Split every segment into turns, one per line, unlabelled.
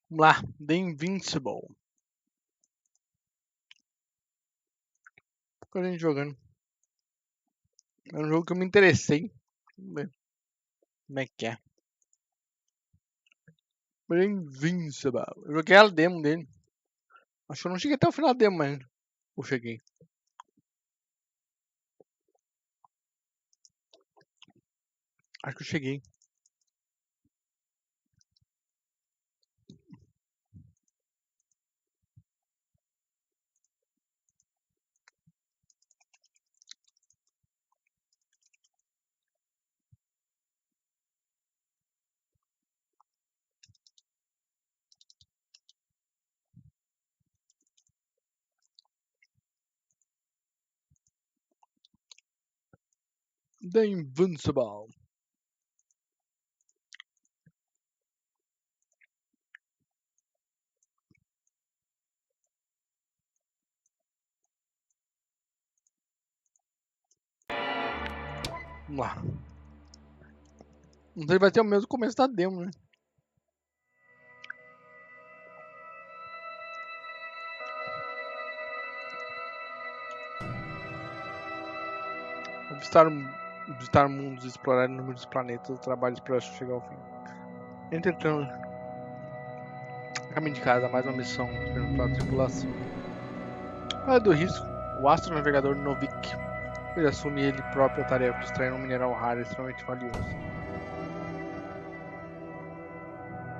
Vamos lá, The Invincible. Pouca gente jogando. É um jogo que eu me interessei. Vamos ver como é que é. The Invincible. Eu joguei a demo dele. Acho que eu não cheguei até o final da demo ainda. Ou cheguei. Acho que eu cheguei. The Invincible. Vamos lá. Não sei se vai ser o mesmo começo da demo, né? Visitar mundos, explorar inúmeros planetas, trabalhos para chegar ao fim. Entretanto, a caminho de casa, mais uma missão para a tripulação. Qual é do risco? O astronavegador Novik. Ele assume ele próprio a tarefa de extrair um mineral raro extremamente valioso.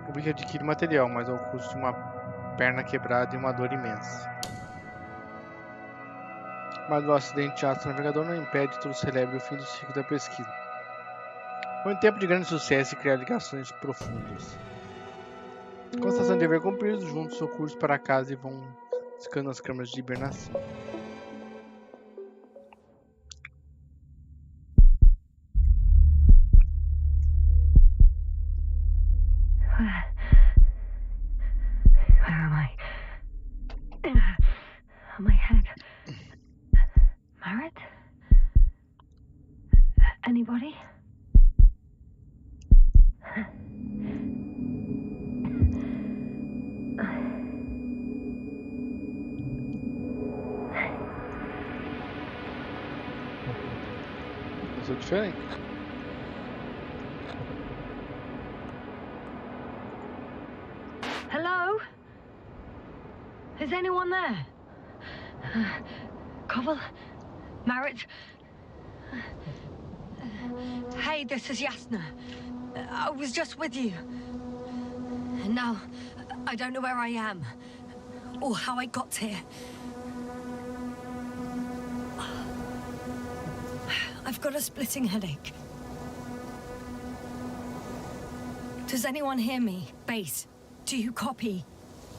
Novik adquire material, mas ao custo de uma perna quebrada e uma dor imensa. Mas o acidente de astronavegador não impede que tudo celebre o fim do ciclo da pesquisa. Foi um tempo de grande sucesso e criar ligações profundas. Com a estação de dever cumprido, juntos o curso para casa e vão ficando as câmaras de hibernação.
Where am I? My head. Marit? Anybody?
Começou diferente.
Hello? Is anyone there? Koval? Marit? Hey, this is Yasna. I was just with you. And now, I don't know where I am. Or how I got here. I've got a splitting headache. Does anyone hear me? Base, do you copy?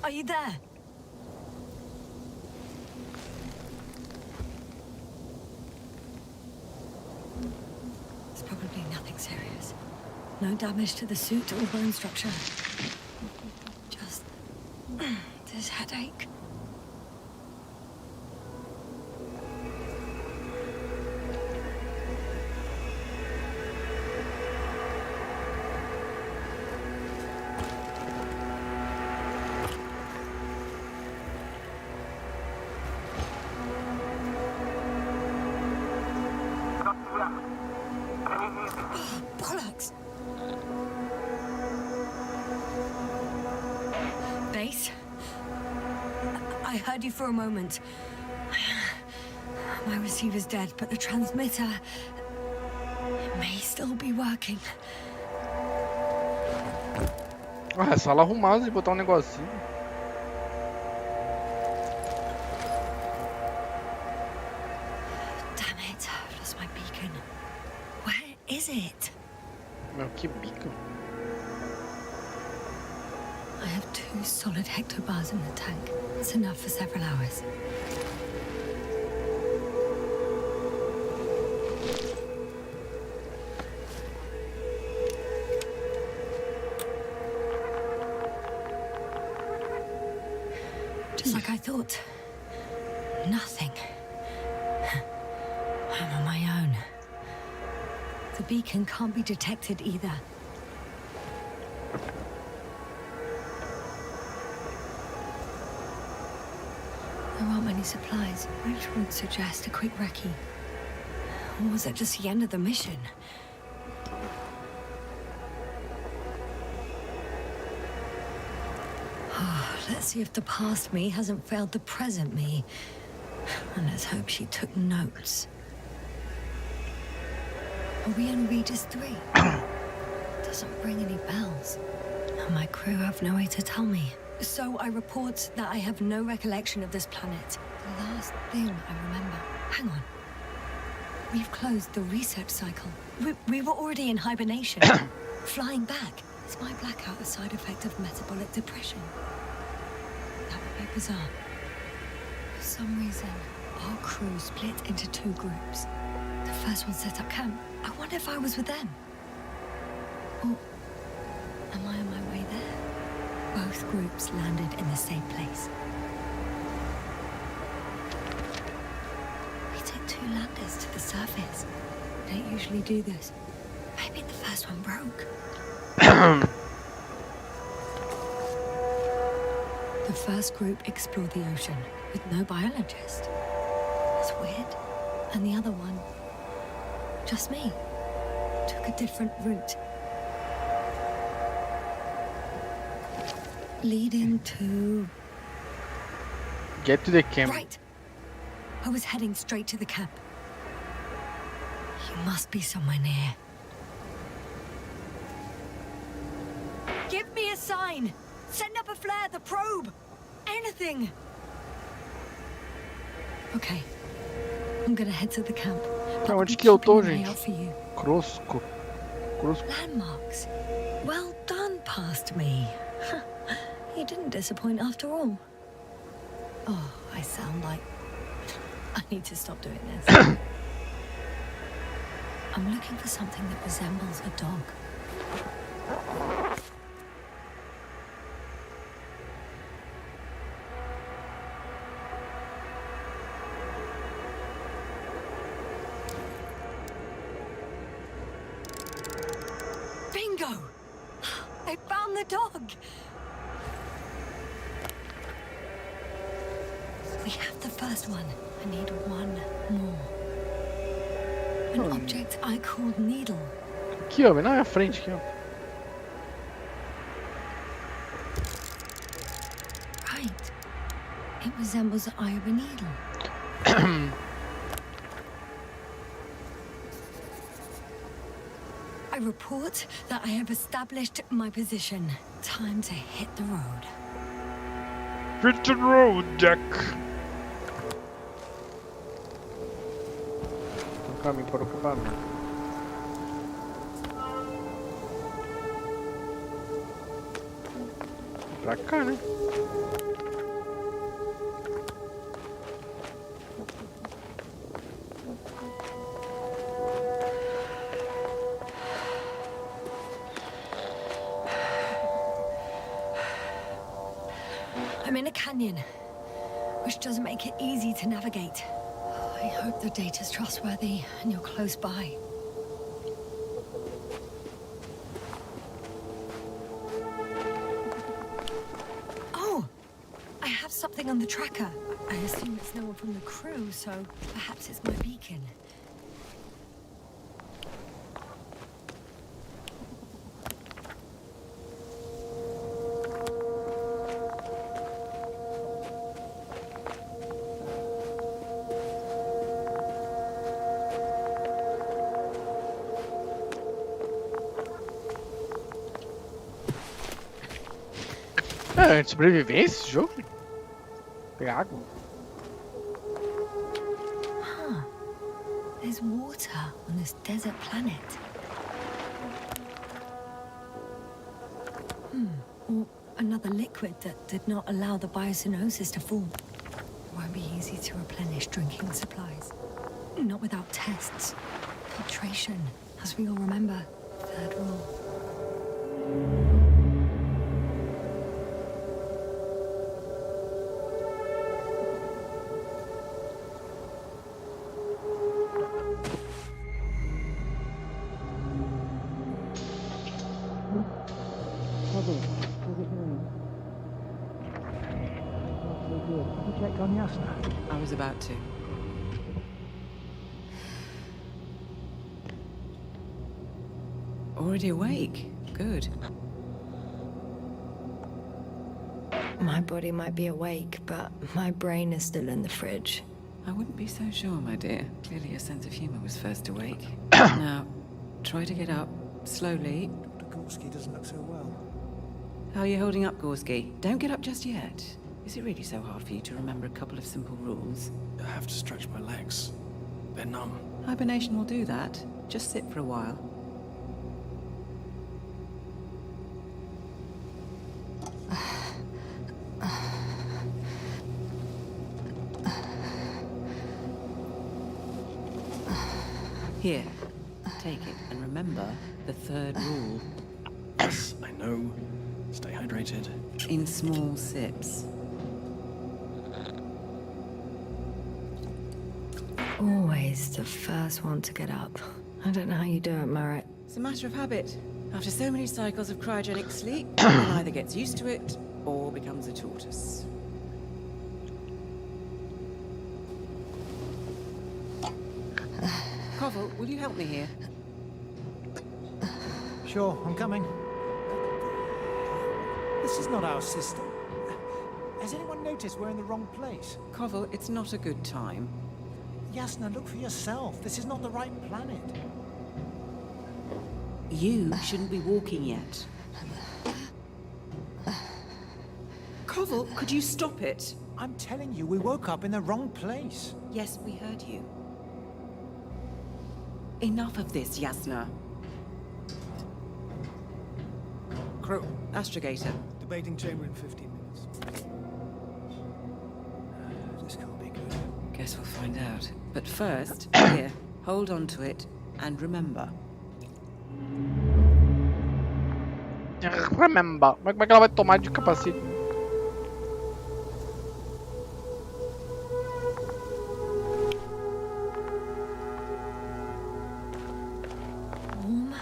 Are you there? It's probably nothing serious. No damage to the suit or bone structure. Just this headache. Bollocks! Base? I heard you for a moment. My receiver's dead, but the transmitter may still be working.
Ah, é só ela arrumar e botar um negocinho.
Damn it, I've lost my beacon. Where is it?
Meu, que bico.
I have 2 solid hectobars in the tank. It's enough for several hours. Just like I thought. Nothing. I'm on my own. The beacon can't be detected either. supplies, which would suggest a quick recce. Or was it just the end of the mission? Let's see if the past me hasn't failed the present me. And let's hope she took notes. Are we in Regis 3? Doesn't ring any bells. And my crew have no way to tell me. So I report that I have no recollection of this planet. The last thing I remember. Hang on. We've closed the research cycle. We were already in hibernation. Flying back. Is my blackout a side effect of metabolic depression? That would be bizarre. For some reason, our crew split into 2 groups. The first one set up camp. I wonder if I was with them. Or am I on my way there? Both groups landed in the same place. We took 2 landers to the surface. We don't usually do this. Maybe the first one broke. The first group explored the ocean with no biologist. That's weird. And the other one, just me, took a different route. Leading to...
Get to the camp.
Right. I was heading straight to the camp. You must be somewhere near. Give me a sign! Send up a flare, the probe! Anything! Okay. I'm gonna head to the camp.
Pra onde que eu tô, gente?
For you.
Crosco.
Landmarks. Well done, past me. You didn't disappoint after all. Oh, I sound like... I need to stop doing this. I'm looking for something that resembles a dog. Bingo! I found the dog! We have the first one. I need one more. An object I called needle.
Aqui, ó, na minha frente aqui, ó.
Right. It resembles the eye of a needle. I report that I have established my position. Time to hit the road.
Hit the road, Jack. Caminho para o caminho. Pra cá, né?
I'm in a canyon, which doesn't make it easy to navigate. I hope the data's trustworthy and you're close by. Oh! I have something on the tracker. I assume it's no one from the crew, so perhaps it's my beacon.
É, sobrevivência esse jogo? Pegar água.
Huh. There's water on this desert planet. Or another liquid that did not allow the biosynosis to form. It won't be easy to replenish drinking supplies. Not without tests. Filtration, as we all remember. Third rule.
Good. Have you checked on Yasna?
I was about to. Already awake? Good.
My body might be awake, but my brain is still in the fridge.
I wouldn't be so sure, my dear. Clearly your sense of humor was first awake. Now, try to get up. Slowly.
Dr. Gorski doesn't look so well.
How are you holding up, Gorski? Don't get up just yet. Is it really so hard for you to remember a couple of simple rules?
I have to stretch my legs. They're numb.
Hibernation will do that. Just sit for a while. Here, take it, and remember the third rule.
Yes, I know. Stay hydrated.
In small sips.
Always the first one to get up. I don't know how you do it, Merritt.
It's a matter of habit. After so many cycles of cryogenic sleep, one either gets used to it or becomes a tortoise. Koval, will you help me here?
Sure, I'm coming. This is not our system. Has anyone noticed we're in the wrong place?
Koval, it's not a good time.
Yasna, look for yourself. This is not the right planet.
You shouldn't be walking yet. Koval, could you stop it?
I'm telling you, we woke up in the wrong place.
Yes, we heard you. Enough of this, Yasna.
Crew,
Astrogator.
debating chamber in 15 minutes. This can't be good.
Guess we'll find out. But first, here, hold on to it and remember.
Remember. Mas como é que ela vai tomar de capacete?
Warm.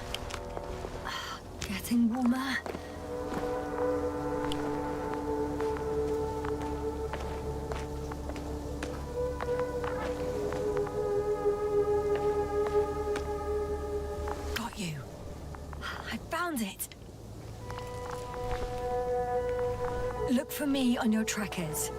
Getting warmer. Got you. I found it. Look for me on your trackers.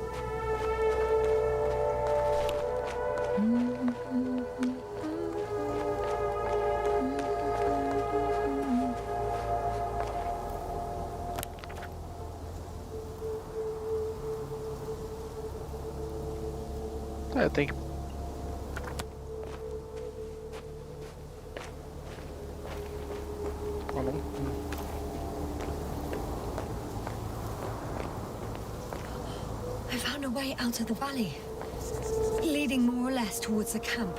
É, tem que. Ah, não.
I found a way out of the valley, leading more or less towards the camp.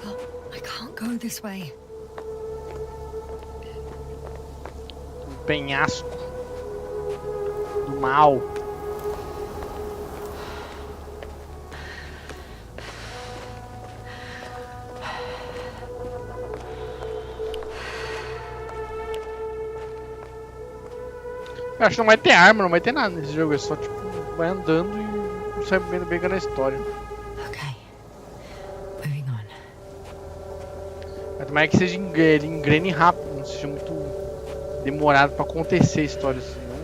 But I can't go this way.
Penhasco do mal. Eu acho que não vai ter arma, não vai ter nada nesse jogo, é só tipo, vai andando e sai pegando a história.
Okay, moving on.
Mas tomara que seja ele engrene rápido, não seja muito demorado pra acontecer a história, senão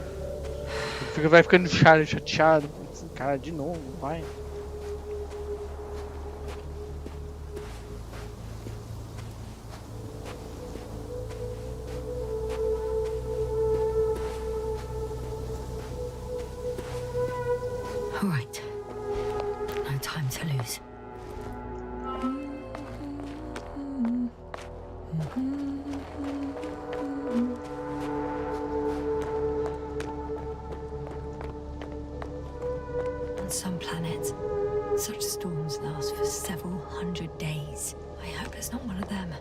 vai ficando chateado. Cara, de novo, vai.
All right, no time to lose. On some planets, such storms last for several hundred days. I hope it's not one of them.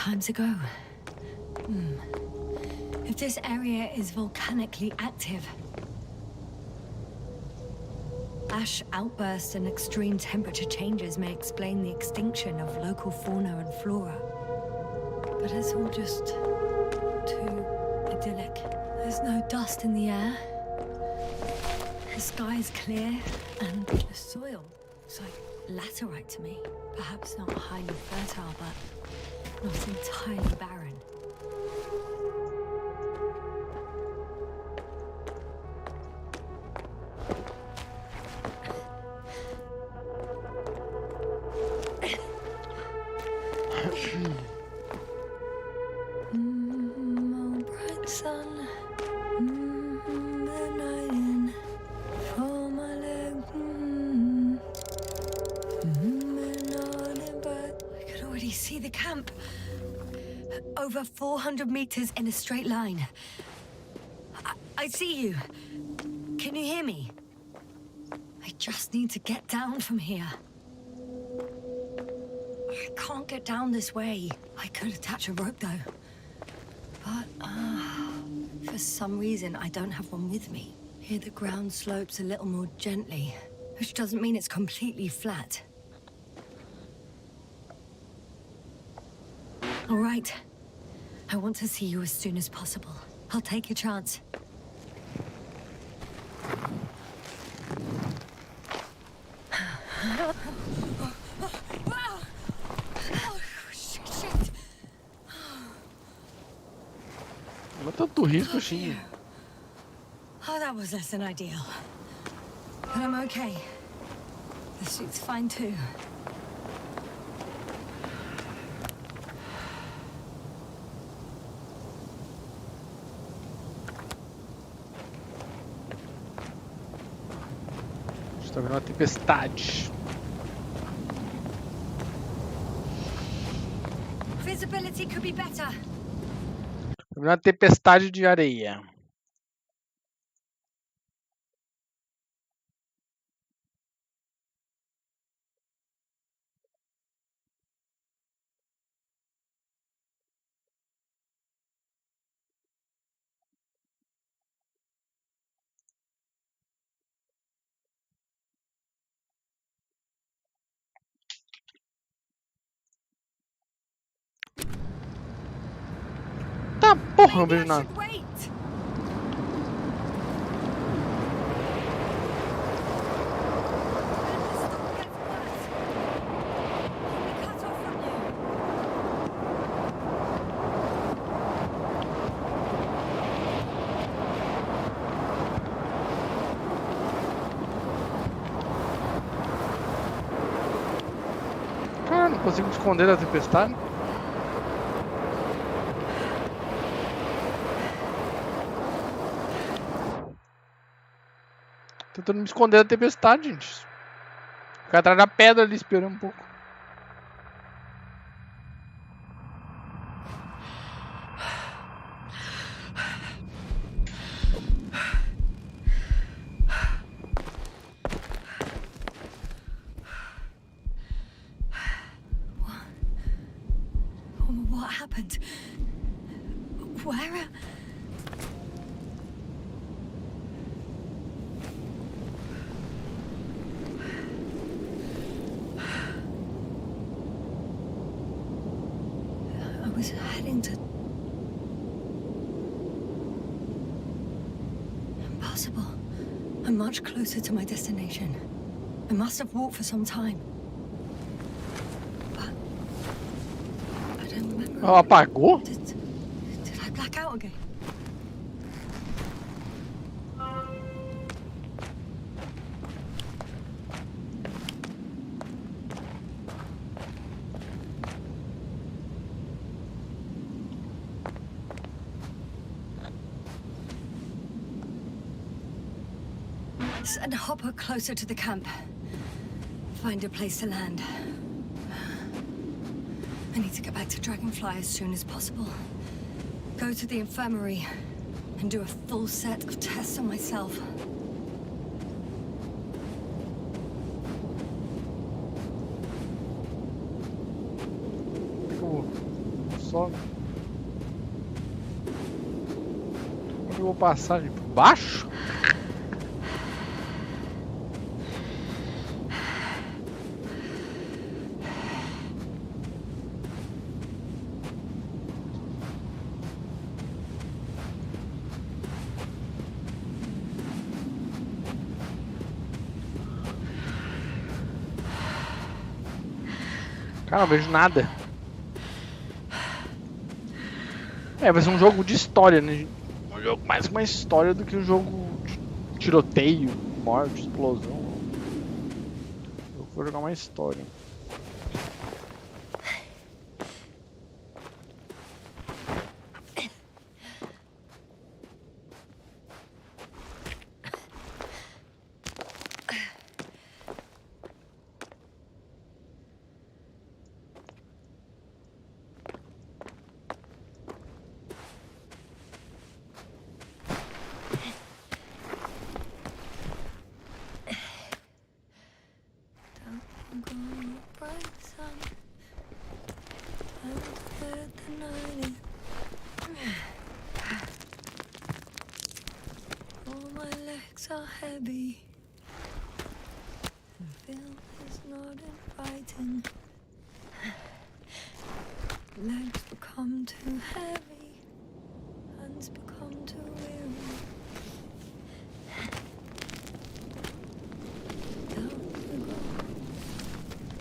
times ago. If this area is volcanically active, ash outbursts and extreme temperature changes may explain the extinction of local fauna and flora. But it's all just too idyllic. There's no dust in the air. The sky is clear, and the soil looks like laterite to me. Perhaps not highly fertile, but not entirely barren. Oh, bright sun, the night in for my leg. I could already see the camp. Over 400 meters in a straight line. I see you. Can you hear me? I just need to get down from here. I can't get down this way. I could attach a rope though. But, for some reason, I don't have one with me. Here the ground slopes a little more gently, which doesn't mean it's completely flat. All right. I want to see you as soon as possible. I'll take your chance.
Não é tanto risco, Roxinha.
Oh, that was less than ideal. But I'm okay. The suit's fine too.
Está vendo uma tempestade.
Visibility could be better.
Está vendo uma tempestade de areia. Tá, porra, não vejo nada.
Wait.
Cara, não consigo me esconder da tempestade. Tentando me esconder da tempestade, gente. Ficar atrás da pedra ali esperando um pouco.
What happened? Where? I was heading to... Impossible. I'm much closer to my destination. I must have walked for some time. But... I don't remember.
Ela apagou?
Did I black out again? Send a hopper closer to the camp. Find a place to land. I need to get back to Dragonfly as soon as possible. Go to the infirmary and do a full set of tests on myself.
só. Onde eu vou passar, gente? Por baixo? Cara, não vejo nada. Vai ser um jogo de história, né? Um jogo mais uma história do que um jogo de tiroteio, morte, explosão. Eu vou jogar uma história.
Are heavy. The film is not inviting. Legs become too heavy. Hands become too weary. Down the ground.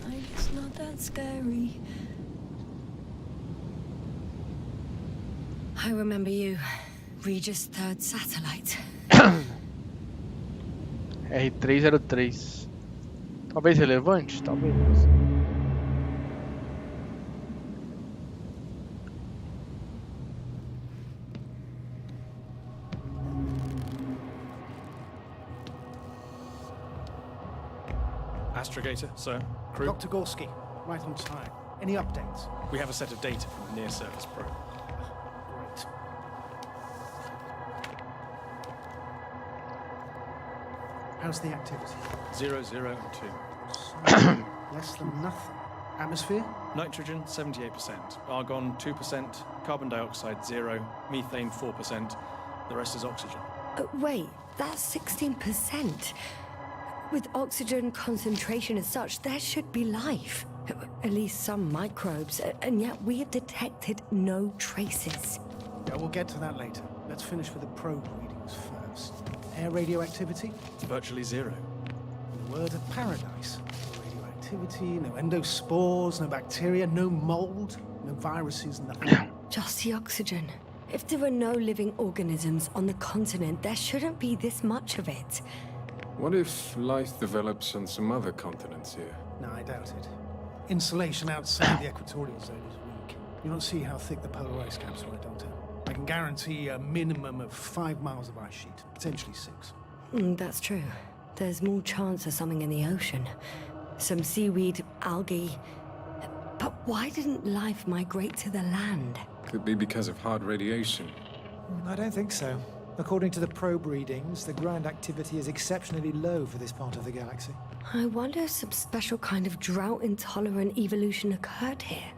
Like it's not that scary. I remember you. Regis' third satellite.
R303. Talvez relevante? Talvez.
Astrogator, sir. Crew.
Dr. Gorski, right on time. Any updates?
We have a set of data from the near-surface probe.
Great. How's the activity?
0, 0, and 2.
So, less than nothing. Atmosphere?
Nitrogen, 78%. Argon, 2%. Carbon dioxide, 0. Methane, 4%. The rest is oxygen.
Wait, that's 16%. With oxygen concentration as such, there should be life. At least some microbes, and yet we have detected no traces.
Yeah, we'll get to that later. Let's finish with the probe readings first. Air radioactivity?
Virtually 0.
The word of paradise. No radioactivity, no endospores, no bacteria, no mold, no viruses, nothing.
Just the oxygen. If there are no living organisms on the continent, there shouldn't be this much of it.
What if life develops on some other continents here?
No, I doubt it. Insulation outside the equatorial zone is weak. You don't see how thick the polar ice caps are, Doctor. I can guarantee a minimum of 5 miles of ice sheet, potentially 6.
That's true. There's more chance of something in the ocean. Some seaweed, algae. But why didn't life migrate to the land?
Could be because of hard radiation.
I don't think so. According to the probe readings, the ground activity is exceptionally low for this part of the galaxy.
I wonder if some special kind of drought-intolerant evolution occurred here.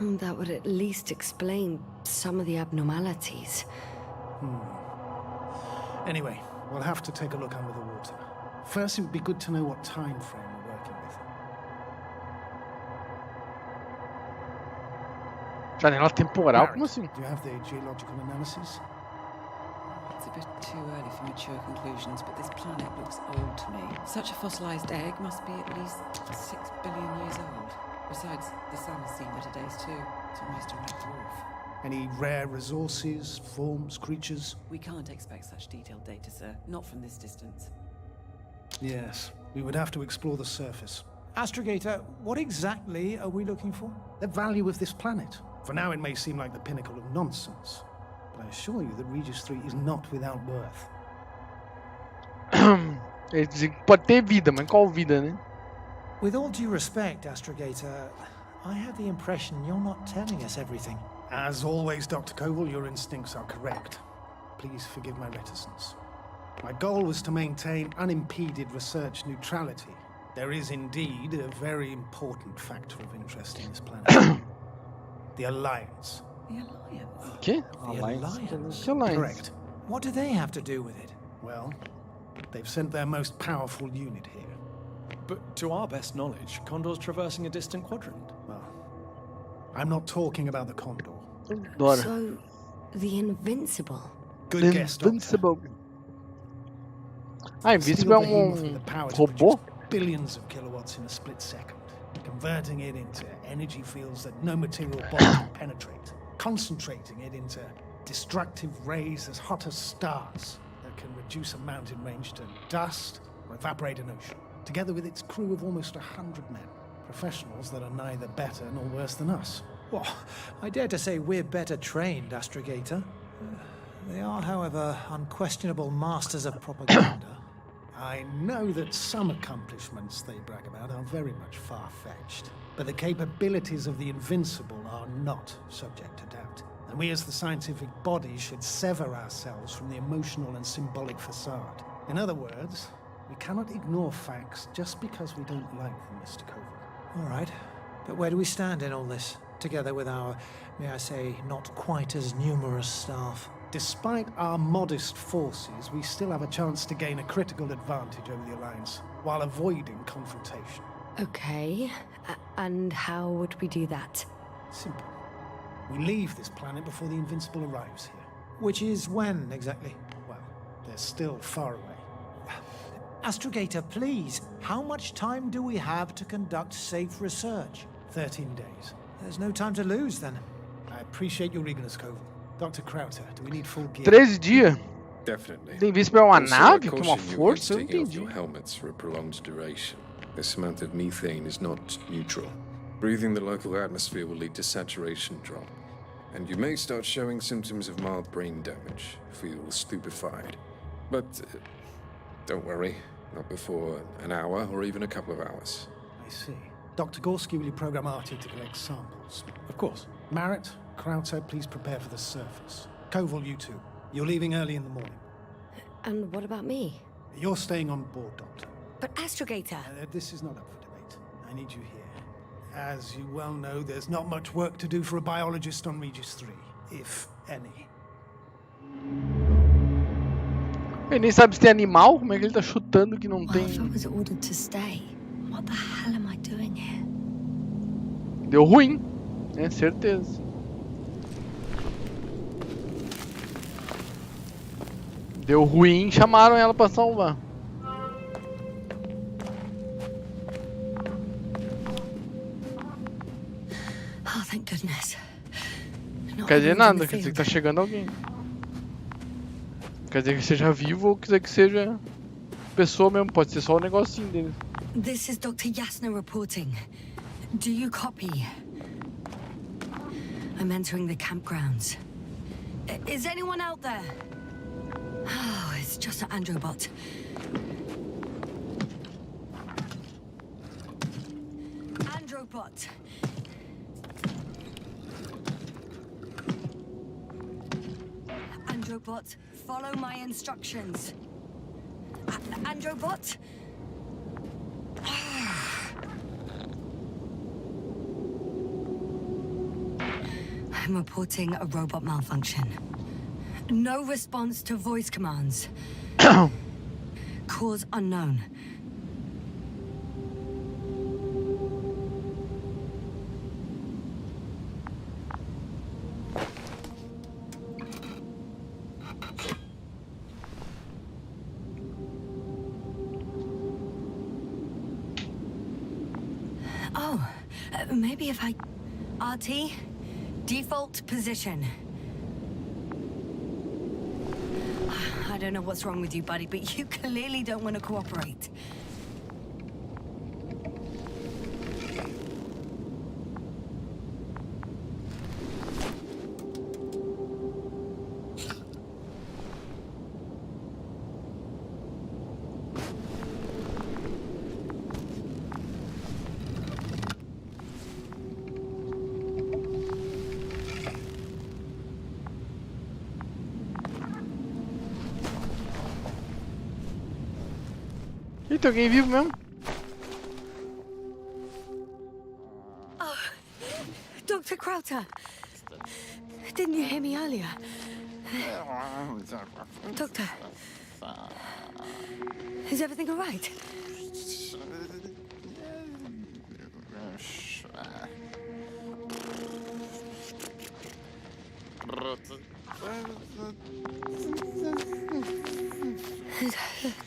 That would at least explain some of the abnormalities.
Anyway, we'll have to take a look under the water. First, it would be good to know what time frame we're working with.
Janela temporal? Como assim?
Do you have the geological analysis?
It's a bit too early for mature conclusions, but this planet looks old to me. Such a fossilized egg must be at least 6 billion years old. Besides, the sun has seen better days too. It's almost a red dwarf.
Any rare resources, forms, creatures?
We can't expect such detailed data, sir. Not from this distance.
Yes, we would have to explore the surface.
Astrogator, what exactly are we looking for?
The value of this planet. For now, it may seem like the pinnacle of nonsense, but I assure you that Regis 3 is not without worth.
Eles dizem que pode ter vida, mas qual vida, né?
With all due respect, Astrogator, I have the impression you're not telling us everything.
As always, Dr. Koval, your instincts are correct. Please forgive my reticence. My goal was to maintain unimpeded research neutrality. There is indeed a very important factor of interest in this planet. The Alliance.
The Alliance.
Que?
The Alliance.
Que Alliance?
Correct.
What do they have to do with it?
Well, they've sent their most powerful unit here.
But to our best knowledge, Condor's traversing a distant quadrant.
Well, I'm not talking about the Condor.
Adoro.
So, the Invincible.
Good guess, Doctor.
Invincible. Ah, Invincible
Steel
é
behemoth with the power to
robô?
produce billions of kilowatts in a split second, converting it into energy fields that no material body can penetrate, concentrating it into destructive rays as hot as stars that can reduce a mountain range to dust or evaporate an ocean, together with its crew of almost 100 men, professionals that are neither better nor worse than us.
Well, I dare to say we're better trained, Astrogator. They are, however, unquestionable masters of propaganda.
I know that some accomplishments they brag about are very much far-fetched, but the capabilities of the Invincible are not subject to doubt. And we as the scientific body should sever ourselves from the emotional and symbolic facade. In other words, we cannot ignore facts just because we don't like them, Mr. Koval.
All right, but where do we stand in all this, together with our, may I say, not quite as numerous staff?
Despite our modest forces, we still have a chance to gain a critical advantage over the Alliance, while avoiding confrontation.
Okay, and how would we do that?
Simple. We leave this planet before the Invincible arrives here.
Which is when, exactly?
Well, they're still far away.
Astrogator, please, how much time do we have to conduct safe research?
13 days.
There's no time to lose, then.
I appreciate your eagerness, Koval. Dr. Krauter, do we need full gear?
13 dias?
Definitely.
The Invincible é uma
Also, I
nave com uma
caution you
força? Eu não
against taking off
entendi.
your helmets for a prolonged duration. This amount of methane is not neutral. Breathing the local atmosphere will lead to saturation drop, and you may start showing symptoms of mild brain damage, feel stupefied. But don't worry, not before an hour or even a couple of hours.
I see. Dr. Gorski, will you program Artie to collect samples?
Of course.
Marrett, Krauter, please prepare for the surface. Koval, you two. You're leaving early in the morning.
And what about me?
You're staying on board, Doctor.
But Astrogator!
This is not up for debate. I need you here. As you well know, there's not much work to do for a biologist on Regis 3, if any.
Ele nem sabe se tem animal, como é que ele tá chutando que não
Well, if I
tem.
was ordered to stay, what the hell am I doing here?
Deu ruim, né? Certeza. Deu ruim, chamaram ela pra salvar.
Oh, thank goodness. Not
Quer dizer
everyone's in
nada,
the
quer dizer que
field.
tá chegando alguém. Quer dizer que seja vivo ou quiser que seja pessoa mesmo, pode ser só o negocinho dele.
This is Dr. Yasna reporting. Do you copy? I'm entering the campgrounds. Is anyone out there? Oh, it's just an Androbot. Androbot. Androbot, follow my instructions. Androbot? I'm reporting a robot malfunction. No response to voice commands. Cause unknown. Oh, maybe if I... RT? Default position. I don't know what's wrong with you, buddy, but you clearly don't want to cooperate.
Ih, tem alguém vivo mesmo?
Dr. Crowther! Didn't you hear me earlier? Doctor, is everything all right?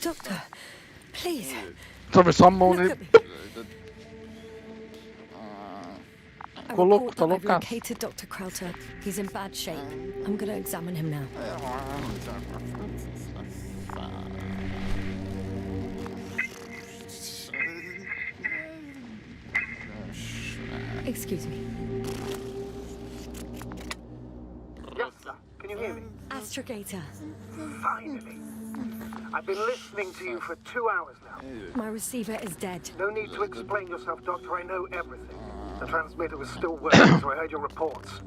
Doctor, please.
Sobre só a mão
Look
nele.
at me. I
Ficou louco,
report
tá
that I've
loucaço.
located Dr. Crowther. He's in bad shape. I'm gonna examine him now. Excuse me.
Yes, sir. Can you hear me?
Astrogator,
Finally. I've been listening to you for 2 hours now.
my receiver is dead.
No need to explain yourself, Doctor. I know everything. The transmitter was still working, so I heard your reports.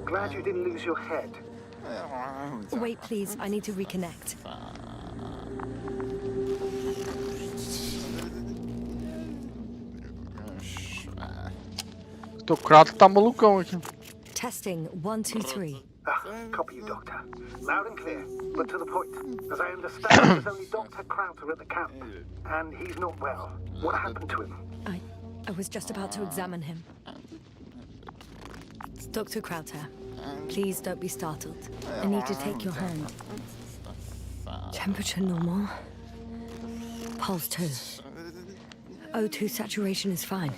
Glad you didn't lose your head.
Wait, please. I need to reconnect.
O Kratos tá malucão aqui.
Testing 1, 2, 3.
Copy you, Doctor. Loud and clear, but to the point. As I understand, there's only Dr. Crowther at the camp, and he's not well. What happened to him?
I was just about to examine him. Dr. Crowther, please don't be startled. I need to take your hand. Temperature normal. Pulse 2. O2 saturation is fine.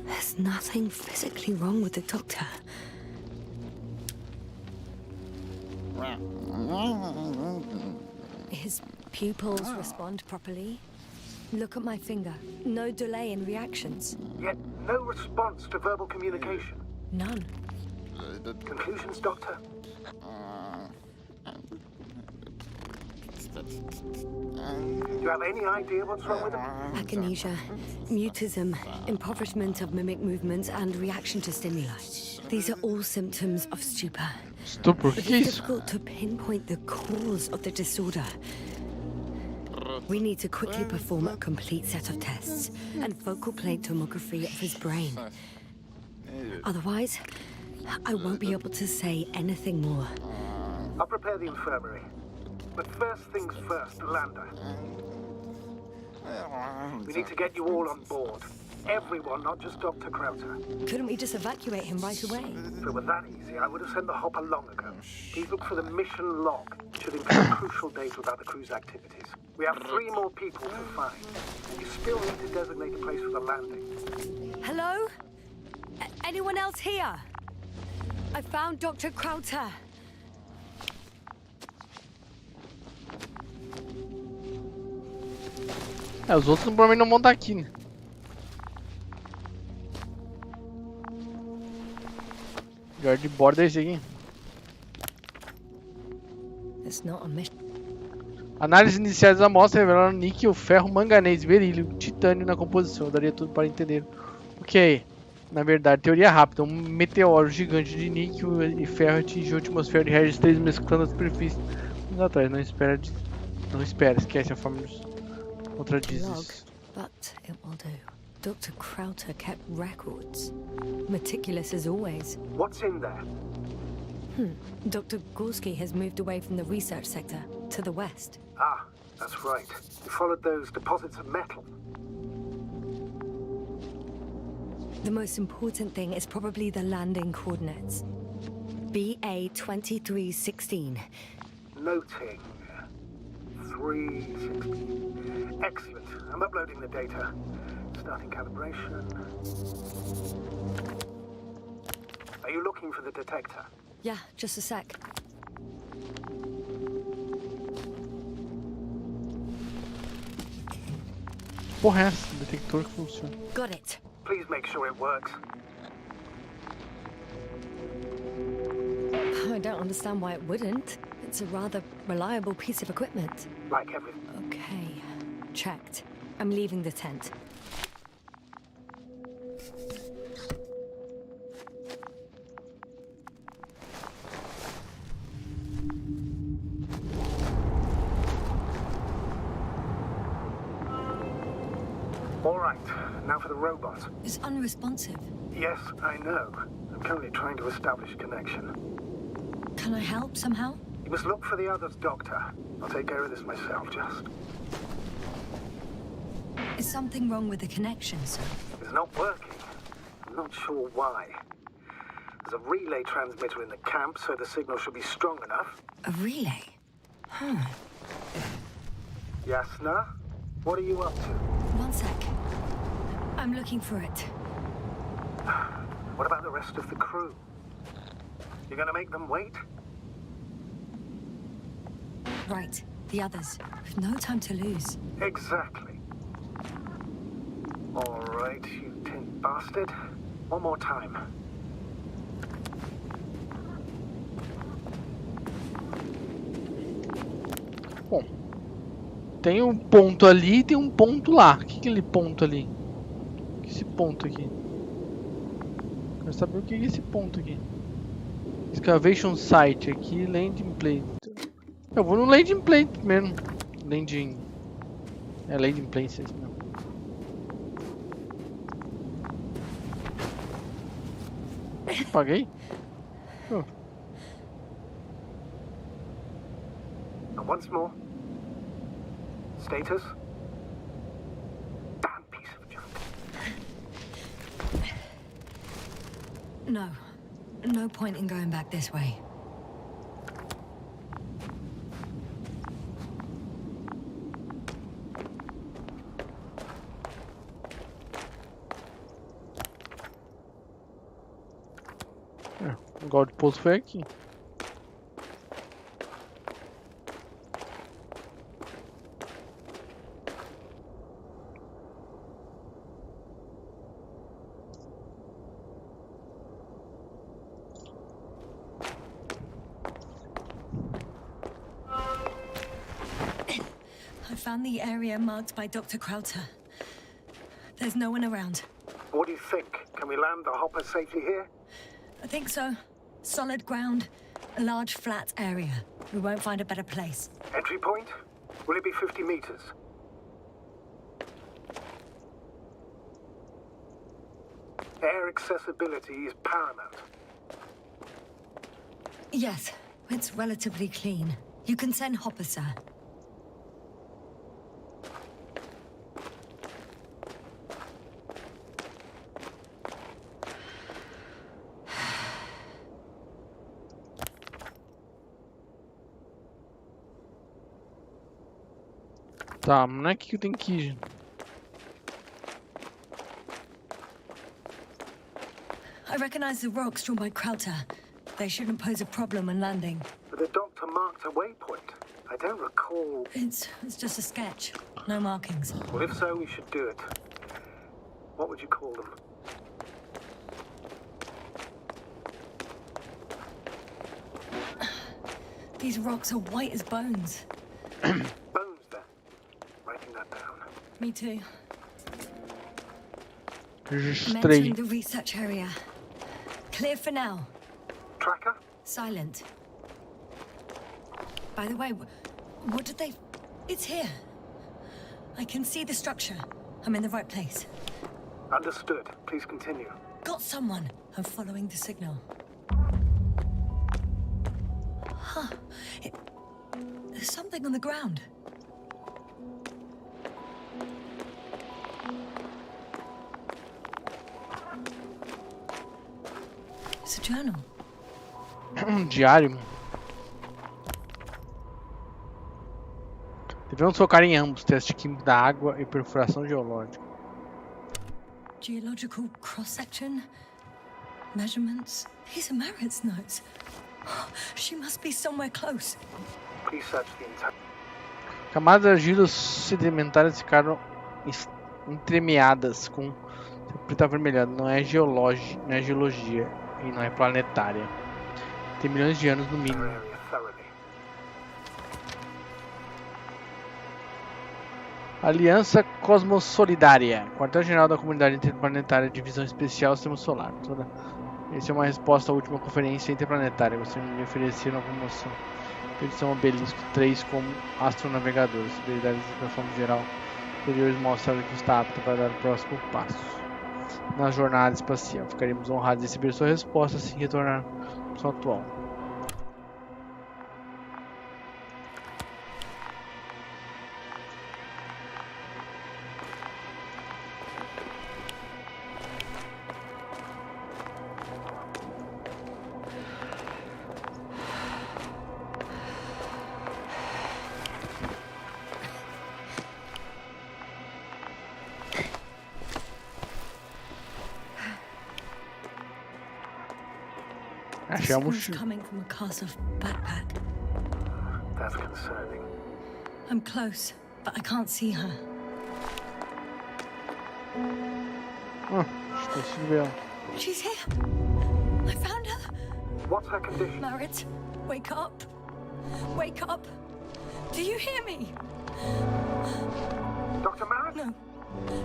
There's nothing physically wrong with the doctor. His pupils respond properly. Look at my finger. No delay in reactions.
Yet no response to verbal communication.
None.
Conclusions, Doctor? Do you have any idea what's wrong with him?
Akinesia, mutism, impoverishment of mimic movements, and reaction to stimuli. These are all symptoms of stupor.
Estupro,
But
que
it's
isso?
difficult to pinpoint the cause of the disorder. We need to quickly perform a complete set of tests and focal plane tomography of his brain. Otherwise, I won't be able to say anything more.
I'll prepare the infirmary. But first things first, Lander. We need to get you all on board. Everyone, not just Dr. Crowther.
Couldn't we just evacuate him right away?
If it were that easy, I would have sent the hopper long ago. Please look for the mission log. It should include crucial data about the crew's activities. We have 3 more people to find. You still need to designate a place for the landing.
Hello? Anyone else here? I found Dr. Crowther.
É, os outros provavelmente não vão estar aqui, né? Melhor de borda é esse aqui.
It's not a mission.
Análises iniciais da amostra revelaram níquel, ferro, manganês, berílio, titânio na composição. Eu daria tudo para entender o que é. Na verdade, teoria rápida. Um meteoro gigante de níquel e ferro atingiu a atmosfera de Regis 3, mesclando a superfície. Anos atrás, não espera, esquece a forma dos contradiz
Log,
isso.
but it will do. Dr. Crowther kept records. Meticulous as always.
What's in there?
Dr. Gorski has moved away from the research sector to the west.
Ah, that's right. You followed those deposits of metal.
The most important thing is probably the landing coordinates. BA 2316.
Noting. 316. Excellent. I'm uploading the data. Starting calibration. Are you looking for the detector?
Yeah, just a sec.
Porra, é essa? Detector que funciona.
Got it.
Please make sure it works.
I don't understand why it wouldn't. It's a rather reliable piece of equipment.
Like everything.
Okay, checked. I'm leaving the tent.
All right. Now for the robot.
It's unresponsive.
Yes, I know. I'm currently trying to establish a connection.
Can I help somehow?
You must look for the others, Doctor. I'll take care of this myself, just.
Is something wrong with the connection, sir?
It's not working. I'm not sure why. There's a relay transmitter in the camp, so the signal should be strong enough.
A relay?
Yasna? What are you up to?
One sec. I'm looking for it.
What about the rest of the crew? You're gonna make them wait?
Right, the others. We've no time to lose.
Exactly. All right, you tin bastard. One more time.
Bom, tem um ponto ali e tem um ponto lá. O que é aquele ponto ali? O que é esse ponto aqui? Quero saber o que é esse ponto aqui. Excavation Site aqui, Landing Plate. Eu vou no Landing Plate primeiro. Landing... É Landing Plate mesmo. Apaguei? Oh.
And once more. Status? Damn piece of junk.
No. No point in going back this way.
O lugar de pouso foi aqui.
I found the area marked by Dr. Krauter. There's no one around.
What do you think? Can we land the hopper safely here?
I think so. Solid ground, a large flat area. We won't find a better place.
Entry point? Will it be 50 meters? Air accessibility is paramount.
Yes, it's relatively clean. You can send Hopper, sir.
Tá, não é que eu tenho que ir.
I recognize the rocks drawn by Krauter. They shouldn't pose a problem when landing.
But the doctor marked a waypoint. I don't recall...
It's just a sketch. No markings.
Well, if so, we should do it. What would you call them?
These rocks are white as bones.
Bones, then. Writing that down.
Me too.
Registrei.
Entering the research area. Clear for now.
Tracker?
Silent. By the way, what did they... It's here. I can see the structure. I'm in the right place.
Understood. Please continue.
Got someone. I'm following the signal. Huh. There's something on the ground. It's a journal.
Diário. Devemos focar em ambos: teste químico da água e perfuração geológica.
Geological cross-section, measurements. These are Marit's notes. She must be somewhere close.
Please search the entire...
Camadas de argila sedimentares ficaram entremeadas com preto avermelhado. Não é geologia e não é planetária. Tem milhões de anos no mínimo.
area thoroughly.
Aliança Cosmossolidária, quartel-general da Comunidade Interplanetária, Divisão Especial Sistema Solar. Essa é uma resposta à última conferência interplanetária. Gostaria de me oferecer uma promoção. Expedição Obelisco 3 como astronavegador. Habilidades da forma geral Anteriores mostrando que está apto para dar o próximo passo na jornada espacial. Ficaríamos honrados em receber sua resposta assim retornar ao seu atual. Achei a mochila.
Coming from a castle backpack.
That's concerning.
I'm close, but I can't see her.
Esqueci de ver ela.
She's here. I found her.
What's her condition?
Merritt, wake up. Wake up. Do you hear me?
Dr. Merritt?
No.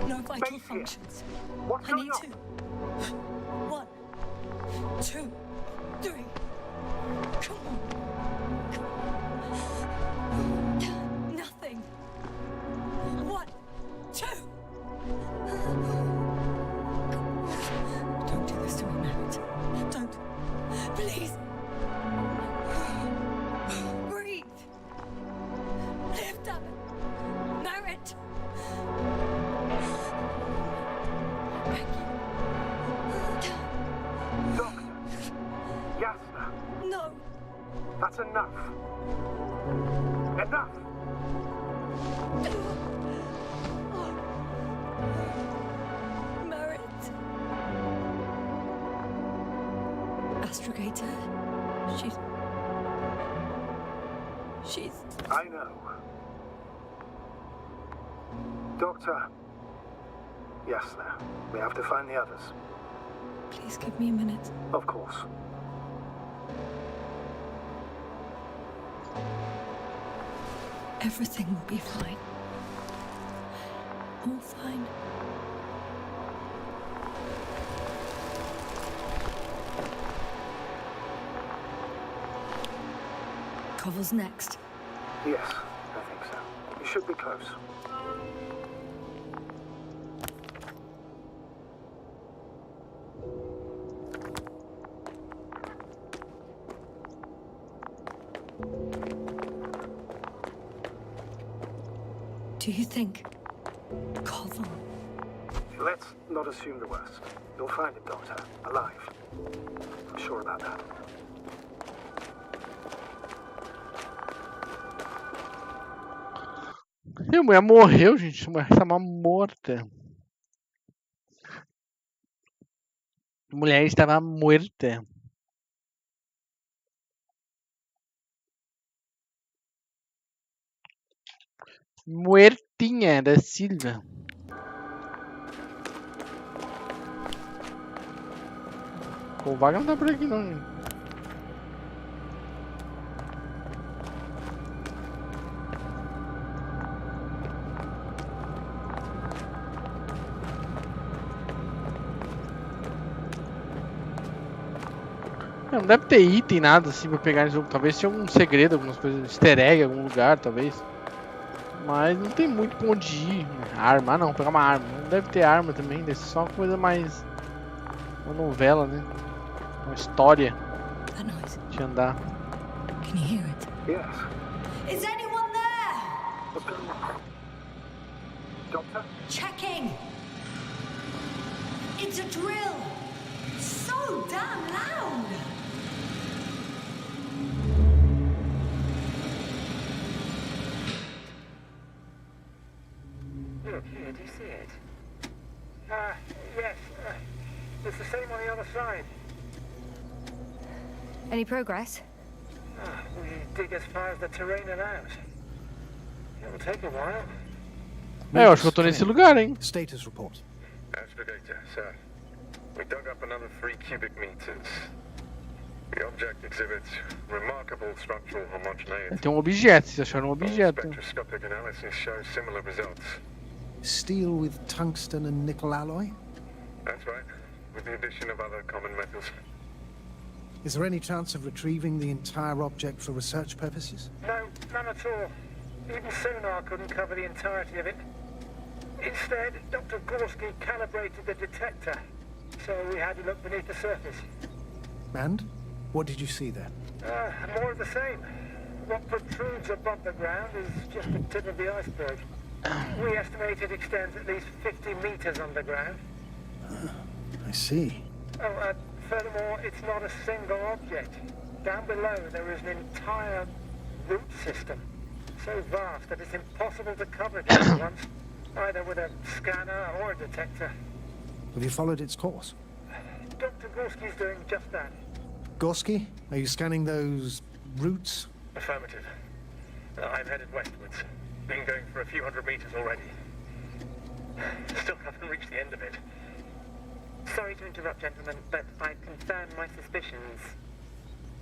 No vital
Face here.
functions.
What's
I
going
need
on?
to. 1, 2, 3. Come on. Nothing. 1, 2. Don't do this to me, Merritt. Don't. Please. Breathe. Live, damn it. Merritt. Thank you.
Doctor. Yasna.
No.
That's enough. Enough.
Merritt. Astrogator. She's...
I know. Doctor. Yasna. We have to find the others.
Please give me a minute.
Of course.
Everything will be fine. All fine. Cover's next.
Yes, I think so. You should be close.
Do you think? Koval.
Let's not assume the worst. You'll find him, Doctor. Alive. I'm sure about that.
E a mulher morreu, gente. A mulher estava morta. A mulher estava morta. Muertinha da Silva. Pô, o Vaga não tá por aqui não, gente. Não deve ter item, nada assim pra pegar nesse jogo. Talvez tenha algum segredo, algumas coisas, easter egg em algum lugar, talvez. Mas não tem muito pra onde ir. Arma, não, pegar uma arma. Não deve ter arma também, deve ser só uma coisa mais... uma novela, né? Uma história de andar.
Can you hear it?
Yes.
Is anyone there?
What's going on? Doctor?
Checking. It's a drill. So damn loud.
Look, here, do you see it? Yes. It's the same on the other side.
Any progress?
We dig as far as the terrain allows. It'll take a while.
Eu acho que eu tô nesse lugar, hein?
Status report.
Astrogator, sir. We dug up another 3 cubic meters. The object exhibits remarkable structural homogeneity.
Tem um objeto, vocês acharam um objeto.
Spectroscopic analysis shows similar results.
Steel with tungsten and nickel alloy?
That's right, with the addition of other common metals.
Is there any chance of retrieving the entire object for research purposes?
No, none at all. Even sonar couldn't cover the entirety of it. Instead, Dr. Gorski calibrated the detector, so we had to look beneath the surface.
And? What did you see there?
More of the same. What protrudes above the ground is just the tip of the iceberg. We estimate it extends at least 50 meters underground.
I see.
Oh, furthermore, it's not a single object. Down below, there is an entire root system, so vast that it's impossible to cover it at once, either with a scanner or a detector.
Have you followed its course?
Dr. Gorski's doing just that.
Gorski, are you scanning those roots?
Affirmative. I'm headed westwards. Been going for a few hundred meters already. Still haven't reached the end of it.
Sorry to interrupt, gentlemen, but I've confirmed my suspicions.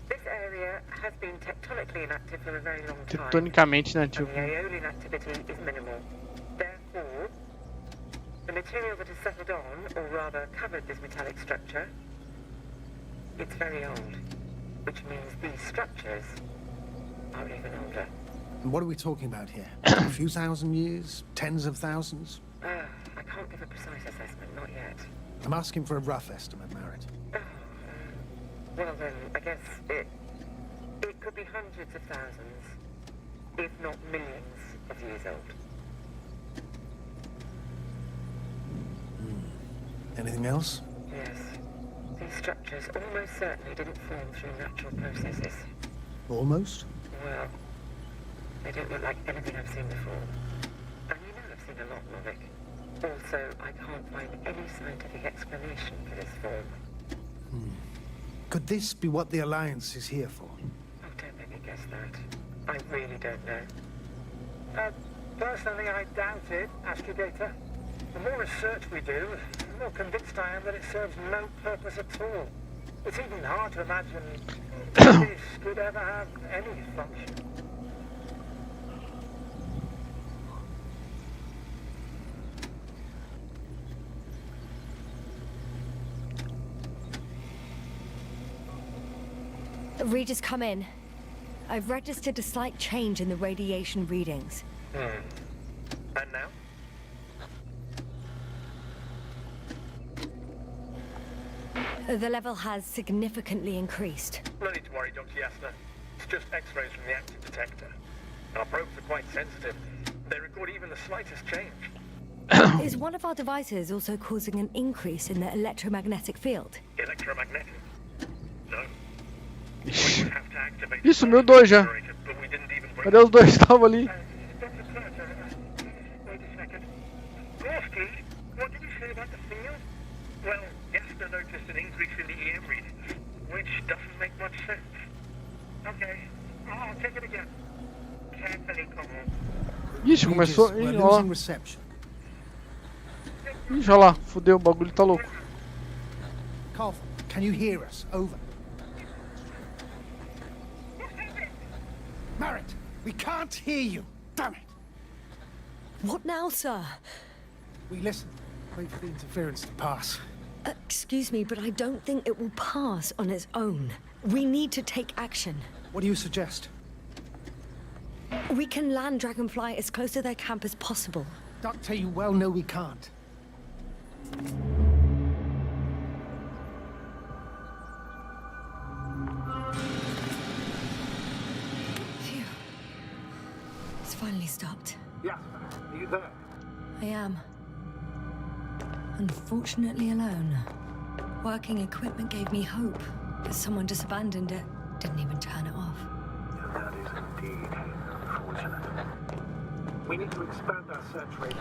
This area has been tectonically inactive for a very long time.
Tectonicamente
And
inativo.
the aeolian activity is minimal. Therefore, the material that has settled on, or rather covered this metallic structure, it's very old. Which means these structures are even older.
And what are we talking about here? A few thousand years? Tens of thousands?
I can't give a precise assessment, not yet.
I'm asking for a rough estimate, Merritt.
Well then, I guess it could be hundreds of thousands, if not millions of years old.
Anything else?
Yes. These structures almost certainly didn't form through natural processes.
Almost?
Well, they don't look like anything I've seen before. And you know I've seen a lot, Novik. Also, I can't find any scientific explanation for this form.
Could this be what the Alliance is here for?
Oh, don't make me guess that. I really don't know.
Personally, I doubt it, Astrogator. The more research we do, the more convinced I am that it serves no purpose at all. It's even hard to imagine this could ever have any function.
Readers, come in. I've registered a slight change in the radiation readings.
And now?
The level has significantly increased.
No need to worry, Dr. Yasna. It's just X-rays from the active detector. Our probes are quite sensitive. They record even the slightest change.
Is one of our devices also causing an increase in the electromagnetic field?
Electromagnetic? No. We
Ixi.
would have to activate
Isso, meu dois já.
but we didn't even bring
Cadê os dois que estavam ali?
Dr. Carter, wait a second. Gorski, what did you say about the field? Well, Yasna noticed an increase in the EM readings, which doesn't make much sense. Okay, I'll take it again. Carefully, Corporal.
Ixi, começou.
We're
Ih, ó.
losing reception.
Ixi, olha lá. Fudeu, o bagulho tá louco.
Carl, can you hear us? Over. Merritt, we can't hear you. Damn it.
What now, sir?
We listen. Wait for the interference to pass.
Excuse me, but I don't think it will pass on its own. We need to take action.
What do you suggest?
We can land Dragonfly as close to their camp as possible.
Doctor, you well know we can't.
Phew. It's finally stopped.
Yasna, are you there?
I am. Unfortunately alone. Working equipment gave me hope, but someone just abandoned it. Didn't even turn it off.
That is indeed unfortunate. We need to expand our search radius.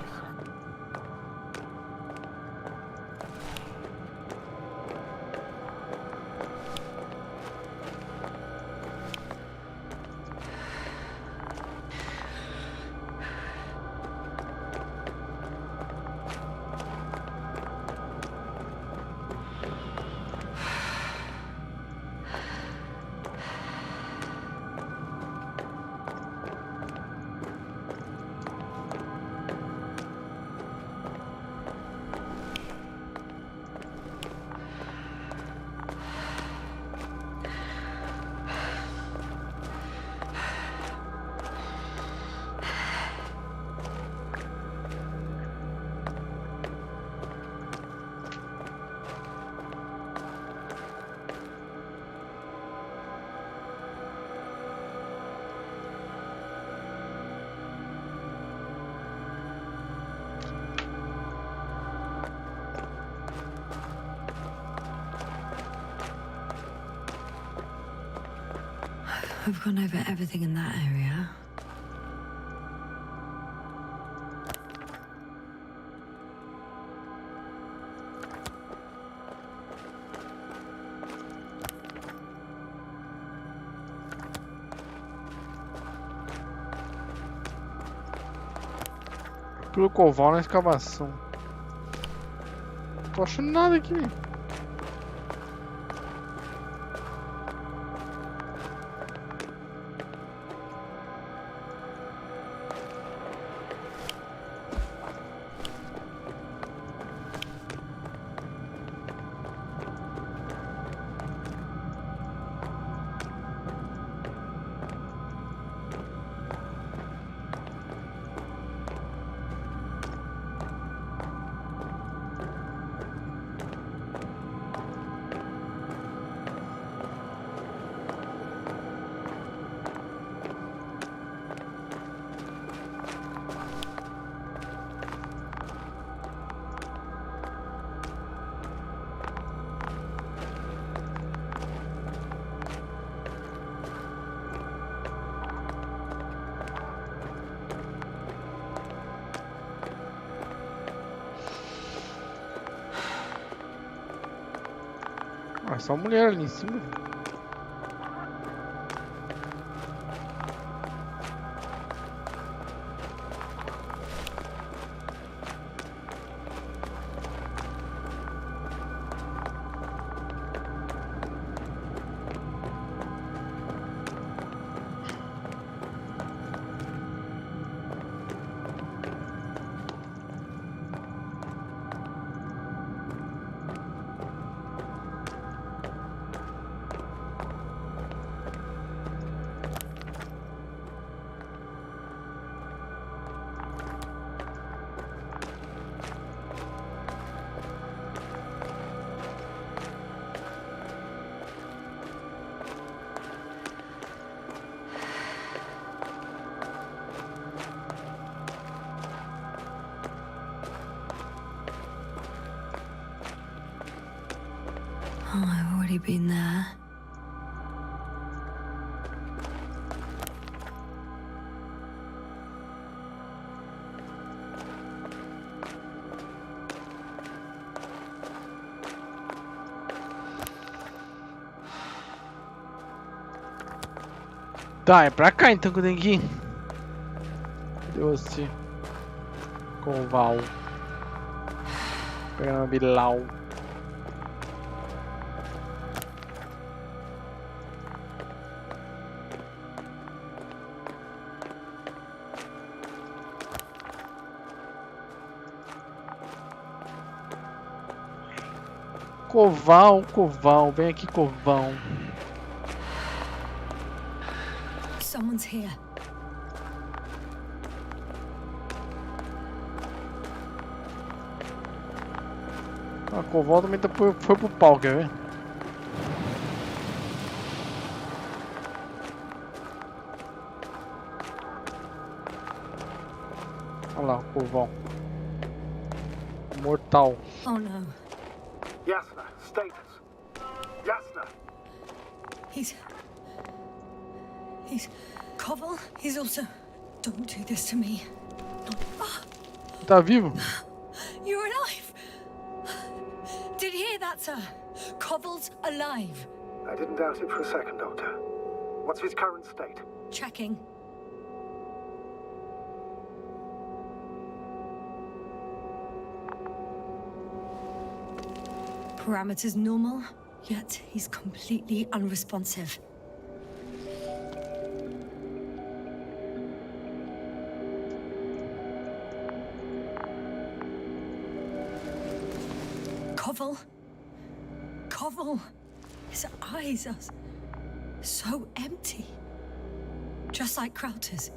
I've gone over everything in that area.
Pelo coval na escavação. Não tô achando nada aqui. Ah, só mulher ali em cima.
Oh, I've already been there.
Tá, é pra cá então que eu tenho que ir. Cadê você? Coval. Pegando uma bilau. Coval, vem aqui, Covão.
Someone's here.
A Coval também foi pro pau, quer ver? Olha lá, o Coval. Mortal.
Oh no.
Yasna, status. Yasna!
He's Koval. He's also. Don't do this to me.
Tá vivo?
You're alive. Did you hear that, sir? Koval's alive.
I didn't doubt it for a second, Doctor. What's his current state?
Checking. Parameters normal, yet he's completely unresponsive. Koval. His eyes are so empty. Just like Krauter's.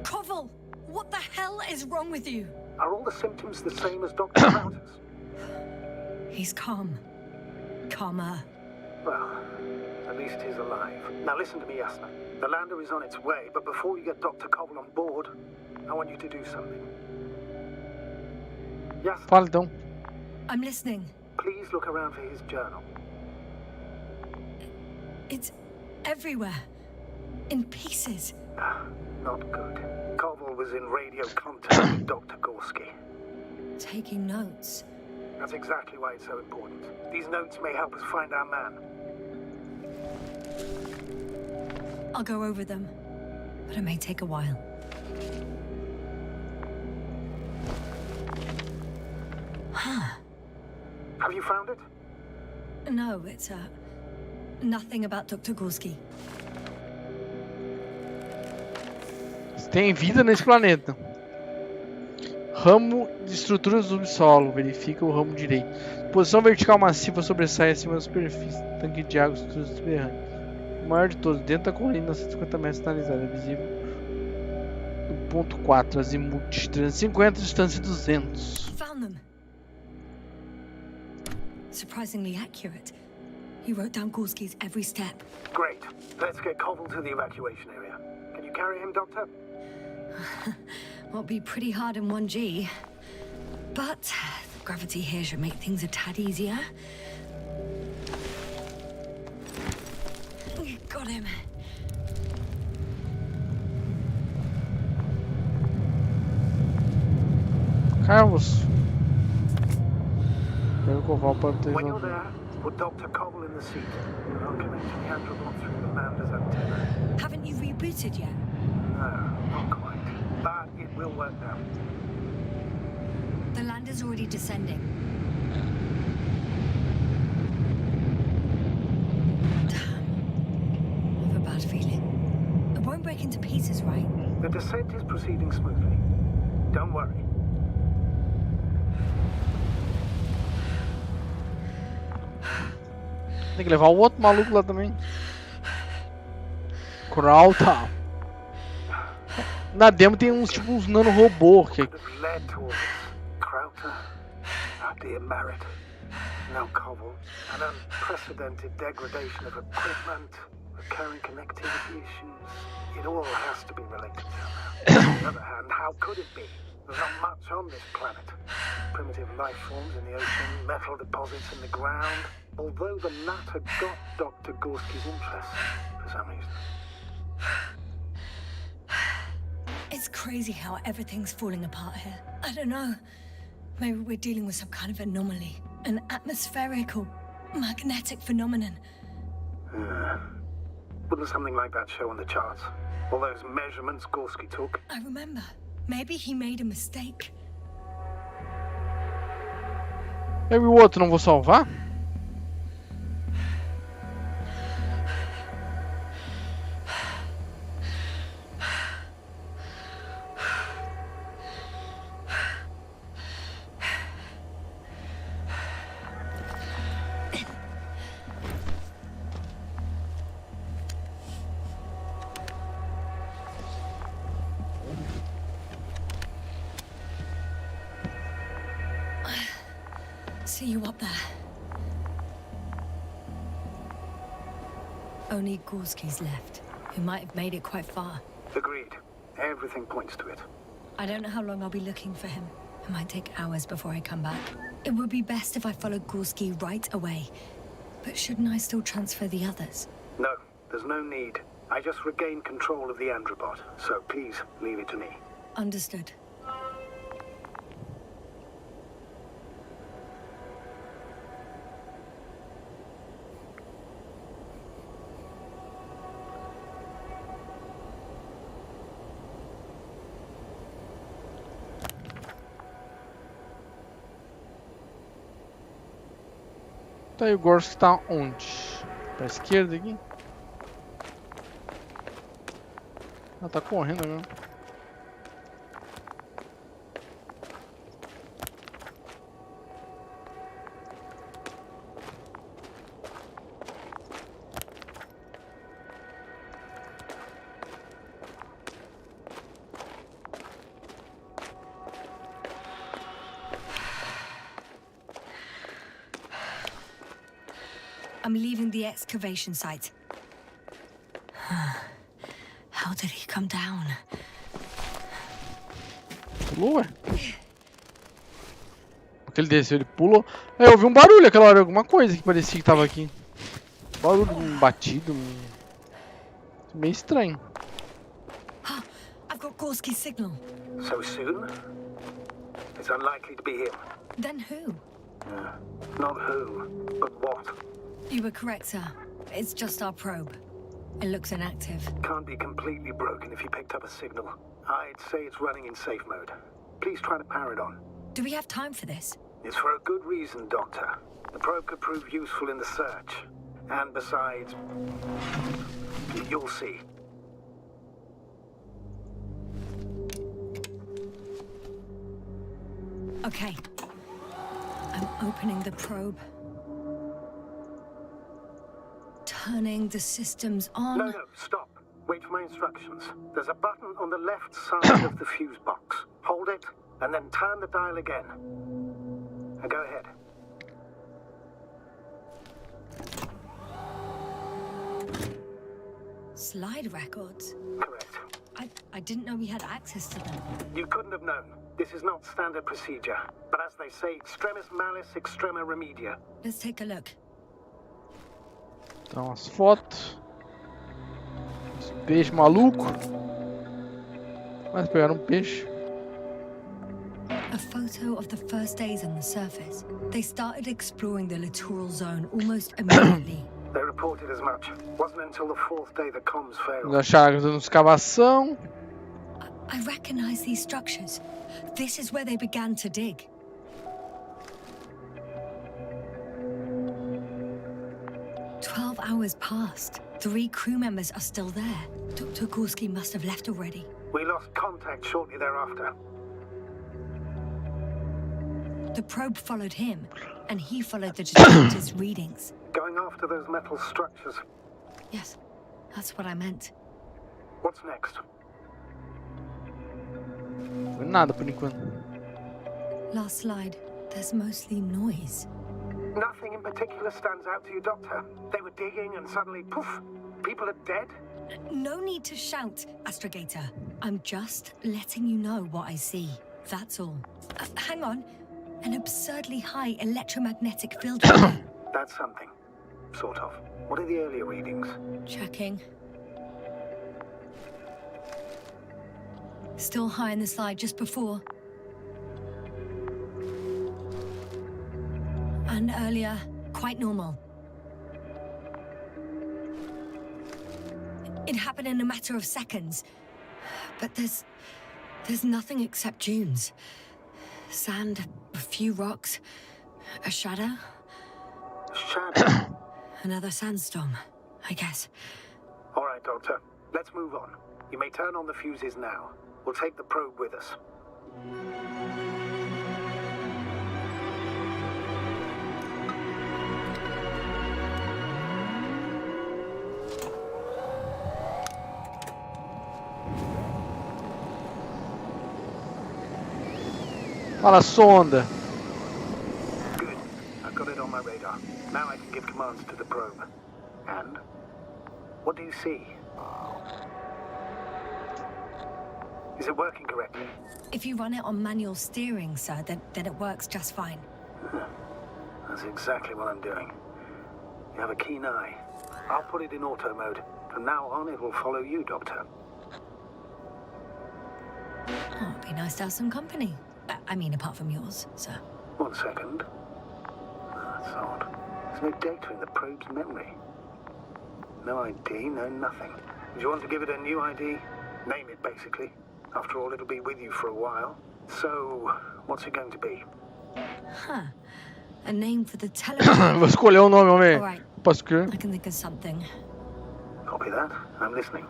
Koval, what the hell is wrong with you?
Are all the symptoms the same as Dr. Crowder's?
He's calm. Calmer.
Well, at least he's alive. Now listen to me, Yasna. The lander is on its way, but before you get Dr. Koval on board, I want you to do something. Yasna.
Fala então.
I'm listening.
Please look around for his journal.
It's everywhere. In pieces.
Not good. Koval was in radio contact with Dr. Gorski.
Taking notes.
That's exactly why it's so important. These notes may help us find our man.
I'll go over them, but it may take a while. Huh.
Have you found it?
No, it's nothing about Dr. Gorski.
Tem vida nesse planeta. Ramo de estruturas do subsolo. Verifica o ramo direito. Posição vertical massiva sobressai acima da superfície. Tanque de água, estruturas subterrâneas. O maior de todos, dentro da colina, 150 metros sinalizada. Visível no ponto 4, azimuth 350, distância 200.
Found them. Surprisingly accurate. He wrote down Gorski's every step.
Great. Let's get Koval to the evacuation area. Can you carry him, Doctor?
Won't be pretty hard in 1G. But the gravity here should make things a tad easier. Got him.
Carlos. Pega o Koval para ter.
When you're there, put Dr. Koval in the seat. And I'll connect the Androbot through the Lander's antenna.
Haven't you rebooted yet?
No, not quite. But it will work now.
The Lander's already descending. Damn. I have a bad feeling. It won't break into pieces, right?
The descent is proceeding smoothly. Don't worry.
Tem que levar o outro maluco lá também. Krauta. Na demo tem uns tipo uns nanorobô que
Led to all this. Krauta, our dear Merritt, no Koval, an unprecedented degradation of equipment, recurring connectivity issues. It all has to be related somehow. On the other hand, how could it be? There's not much on this planet. Primitive life forms in the ocean, metal deposits in the ground. Although the latter got Dr. Gorski's interest for some reason.
It's crazy how everything's falling apart here. I don't know. Maybe we're dealing with some kind of anomaly. An atmospheric or magnetic phenomenon.
Wouldn't something like that show on the charts? All those measurements Gorski took?
I remember. Maybe he made a mistake.
E o outro não vou salvar?
See you up there. Only Gorski's left, who might have made it quite far.
Agreed. Everything points to it.
I don't know how long I'll be looking for him. It might take hours before I come back. It would be best if I followed Gorski right away. But shouldn't I still transfer the others?
No, there's no need. I just regained control of the Androbot, so please leave it to me.
Understood.
Tá aí, o Gorski tá onde? Pra esquerda aqui? Ah, tá correndo agora.
I'm leaving the excavation site. How did he come down?
Pulou, ué? Porque ele desceu, ele pulou. Aí eu ouvi um barulho aquela hora, alguma coisa que parecia que tava aqui. Barulho, um batido. Meio estranho.
I've got Gorski's signal.
So soon? It's unlikely to be him.
Then who?
Not who, but what.
You were correct, sir. It's just our probe. It looks inactive.
Can't be completely broken if you picked up a signal. I'd say it's running in safe mode. Please try to power it on.
Do we have time for this?
It's for a good reason, Doctor. The probe could prove useful in the search. And besides, you'll see.
Okay. I'm opening the probe. Turning the systems on.
No, stop. Wait for my instructions. There's a button on the left side of the fuse box. Hold it, and then turn the dial again. Now go ahead.
Slide records?
Correct.
I didn't know we had access to them.
You couldn't have known. This is not standard procedure. But as they say, extremis malice, extrema remedia.
Let's take a look.
Então, as fotos. Esse peixe maluco. Mas pegaram peixe.
A photo of the first days on the surface. They started exploring the littoral zone almost immediately.
They reported as much. Wasn't until the fourth day the comms failed.
Acharam fazendo escavação.
I recognize these structures. This is where they began to dig. "12 hours passed. 3 crew members are still there. Dr. Gorski must have left already.
We lost contact shortly thereafter.
The probe followed him, and he followed the detector's readings.
Going after those metal structures.
Yes, that's what I meant.
What's next?
Nada por enquanto.
Last slide. There's mostly noise.
Nothing in particular stands out to you, Doctor. They were digging and suddenly, poof, people are dead?
No need to shout, Astrogator. I'm just letting you know what I see. That's all. Hang on. An absurdly high electromagnetic field.
That's something. Sort of. What are the earlier readings?
Checking. Still high in the slide just before. And earlier, quite normal. It happened in a matter of seconds. But there's nothing except dunes. Sand, a few rocks, a shadow.
Shadow?
Another sandstorm, I guess.
All right, Doctor. Let's move on. You may turn on the fuses now. We'll take the probe with us.
Fala, sonda.
Good. I've got it on my radar. Now I can give commands to the probe. And? What do you see? Is it working correctly?
If you run it on manual steering, sir, then it works just fine.
That's exactly what I'm doing. You have a keen eye. I'll put it in auto mode. From now on, it will follow you, Doctor.
Oh, it'd be nice to have some company. I mean, apart from yours, sir.
1 second. That's odd. There's no data in the probe's memory. No ID, no nothing. Do you want to give it a new ID? Name it, basically. After all, it'll be with you for a while. So, what's it going to be?
Huh. A name for the telephone.
Vou escolher um nome, homem.
All right.
Posso crer?
I can think of something.
Copy that. I'm listening.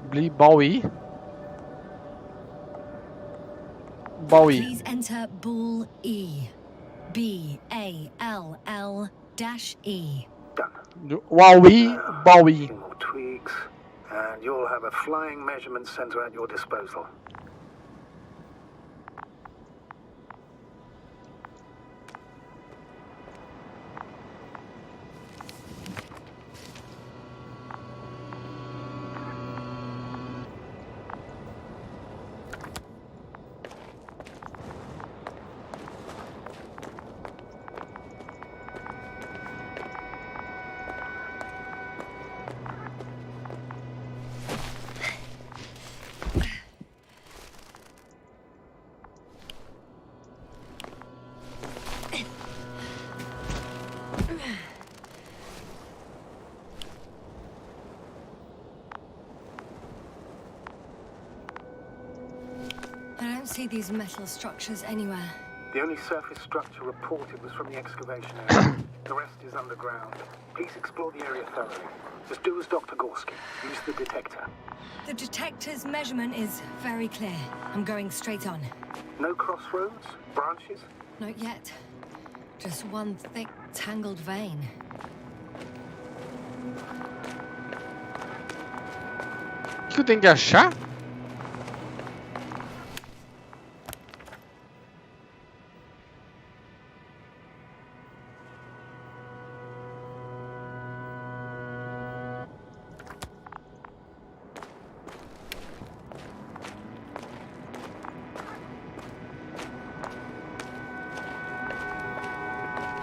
Bowie. Bowie.
Please enter Ball E. B-A-L-L-E.
Done.
Wowie. Bowie.
A few more tweaks. And you'll have a flying measurement center at your disposal.
see these metal structures anywhere.
The only surface structure reported was from the excavation area. The rest is underground. Please explore the area thoroughly. Just do as Dr. Gorski. Use the detector.
The detector's measurement is very clear. I'm going straight on.
No crossroads? Branches?
Not yet. Just one thick, tangled vein.
O que eu tenho que achar?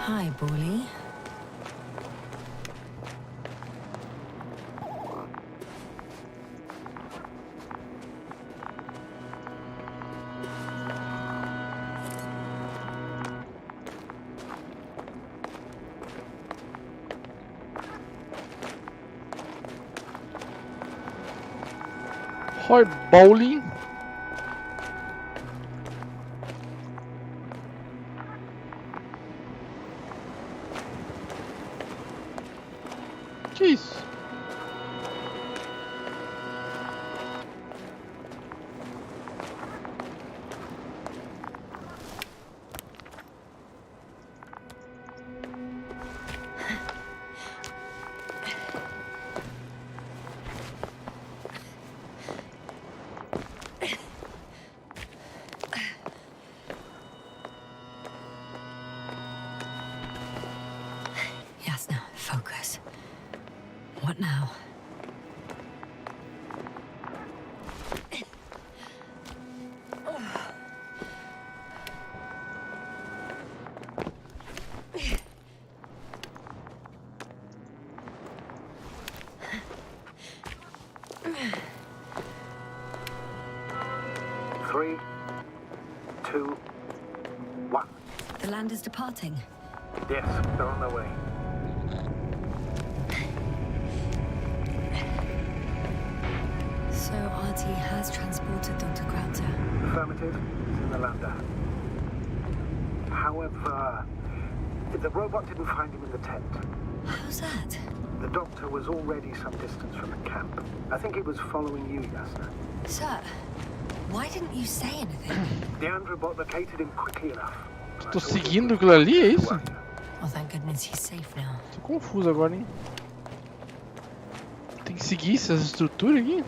Hi, Bully.
Hi, bowling. Que isso?
Yes, now, focus. What now?
Three, two, one.
The land is departing.
Yes, they're on their way.
So RT has transported Dr. Krauter.
Affirmative. It's in the lander. However, the robot didn't find him in the tent.
How's that?
The doctor was already some distance from the camp. I think he was following you, Yasna.
Sir, why didn't you say anything?
The Androbot located him quickly enough.
Tô seguindo aquilo ali, é isso?
Oh, thank goodness he's safe now.
Tô confuso agora, hein? Tem que seguir essas estruturas aqui?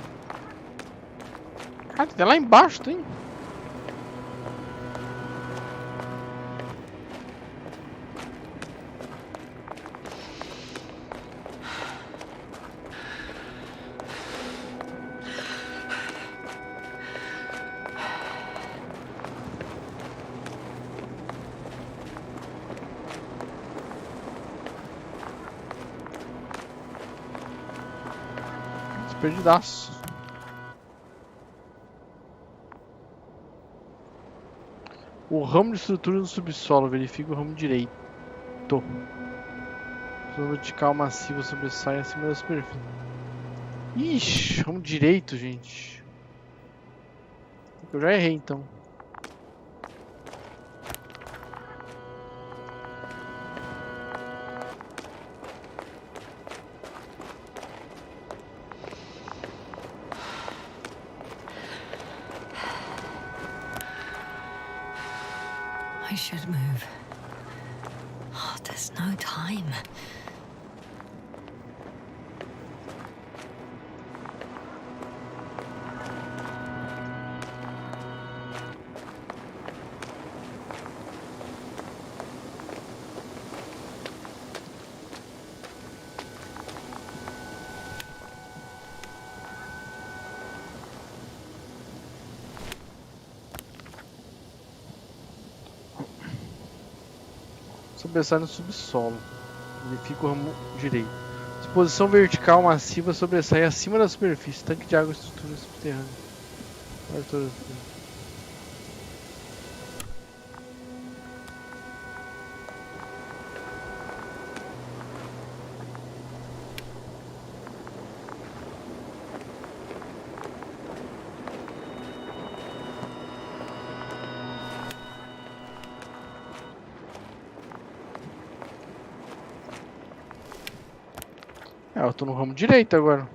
Cara, tem lá embaixo, tem. Perdidaço. O ramo de estrutura no subsolo. Verifica o ramo direito. Zona vertical massiva sobressai acima da superfície. Ixi, ramo direito, gente. Eu já errei então.
I should move. Oh, there's no time.
Sobressai no subsolo. Verifica o ramo direito. Disposição vertical massiva sobressai acima da superfície. Tanque de água, estrutura subterrânea. É, eu tô no ramo direito agora.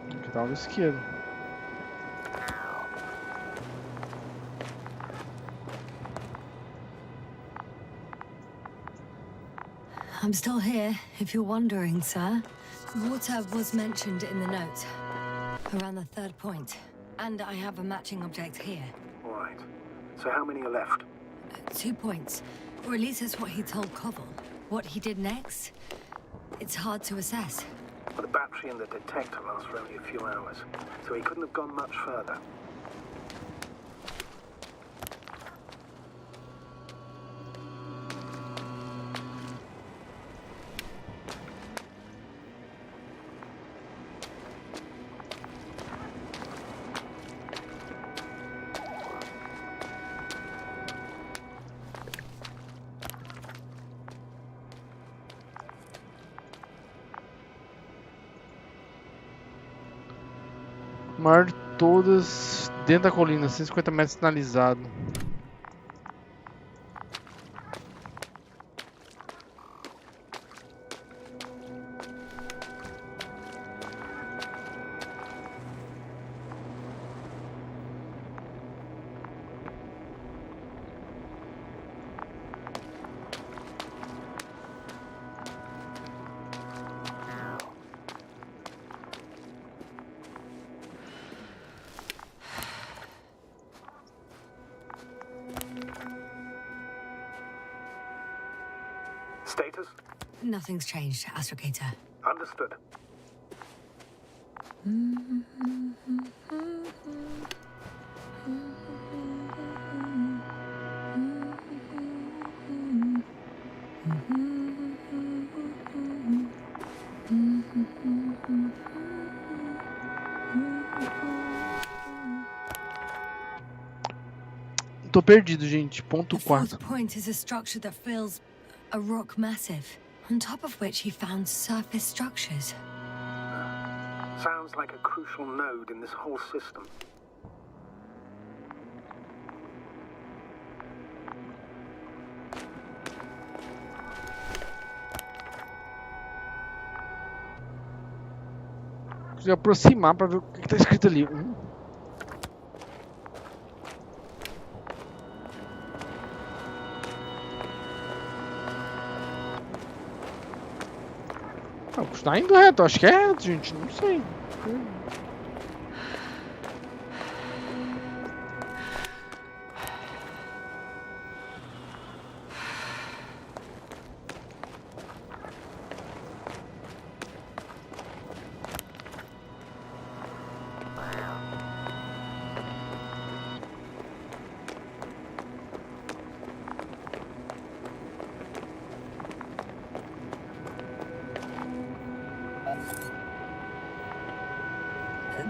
Aqui tá no esquerdo.
I'm still here, if you're wondering, sir. Water was mentioned in the note, around the 3rd point. And I have a matching object here.
All right. So how many are left?
2 points. Or at least that's what he told Koval. What he did next, it's hard to assess.
Well, the battery and the detector last for only a few hours, so he couldn't have gone much further.
Maior de todas, dentro da colina, 150 metros sinalizado.
Status?
Nothing's changed, Astrogator.
Understood.
Tô perdido, gente. Ponto
The
4.
4th point is a structure that fills a rock massive, on top of which he found surface structures.
Sounds like a crucial node in this whole system.
Preciso aproximar pra ver o que tá escrito ali. Tá indo reto, acho que é reto, gente, não sei.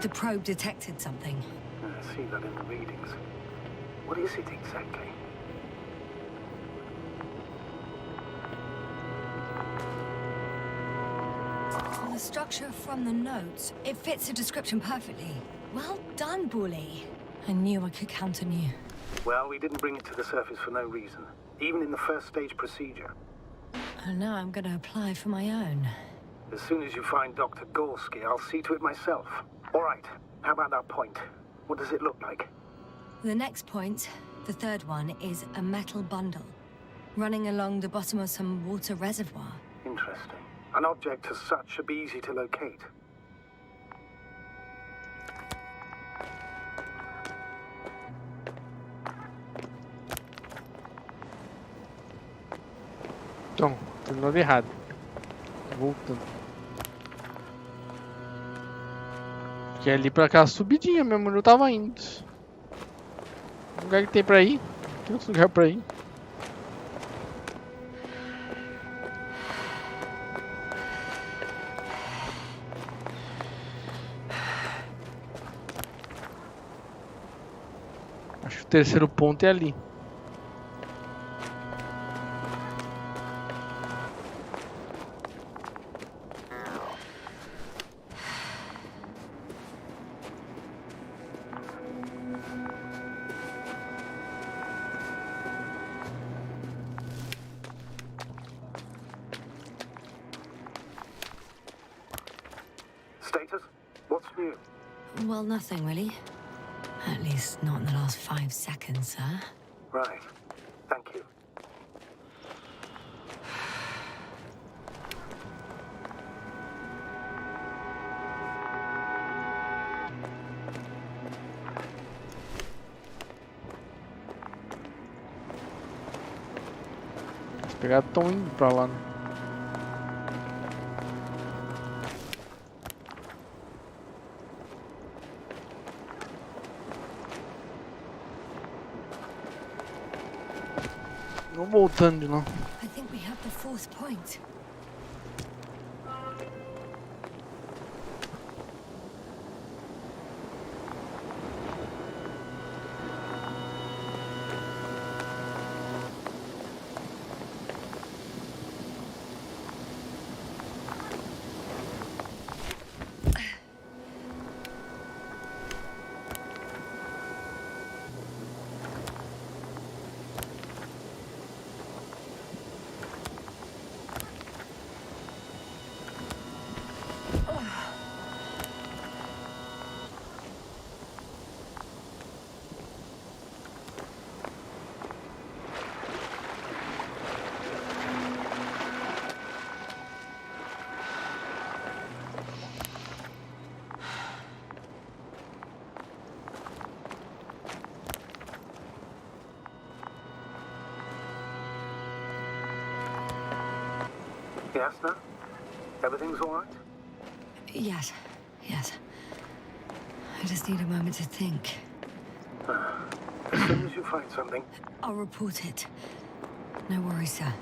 The probe detected something.
I see that in the readings. What is it exactly?
The structure from the notes, it fits the description perfectly. Well done, Bully. I knew I could count on you.
Well, we didn't bring it to the surface for no reason, even in the first stage procedure.
And now I'm going to apply for my own.
As soon as you find Dr. Gorski, I'll see to it myself. All right, how about that point? What does it look like?
The next point, the 3rd one, is a metal bundle, running along the bottom of some water reservoir.
Interesting. An object as such should be easy to locate.
Então, tô do lado errado. Voltando. Que é ali pra aquela subidinha mesmo, onde eu tava indo. Um lugar que tem pra ir. Tem outro lugar pra ir. Acho que o terceiro ponto é ali.
new?
Well, nothing really. At least not in the last 5 seconds, sir.
Right. Thank you.
Os pegados estão indo pra lá, né? Não voltando de novo.
I think we have the 4th point.
Yes, no? Everything's all right?
Yes, yes. I just need a moment to think.
As soon as you find something,
I'll report it. No worries, sir.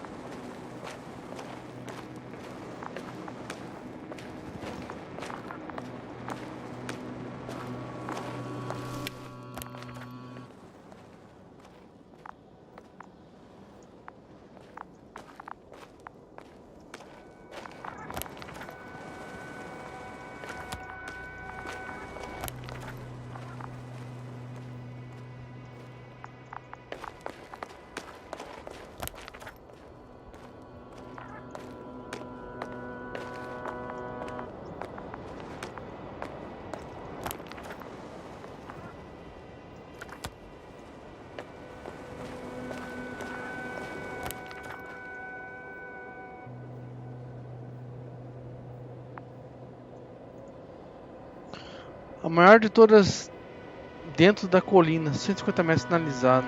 A maior de todas dentro da colina, 150 metros sinalizado.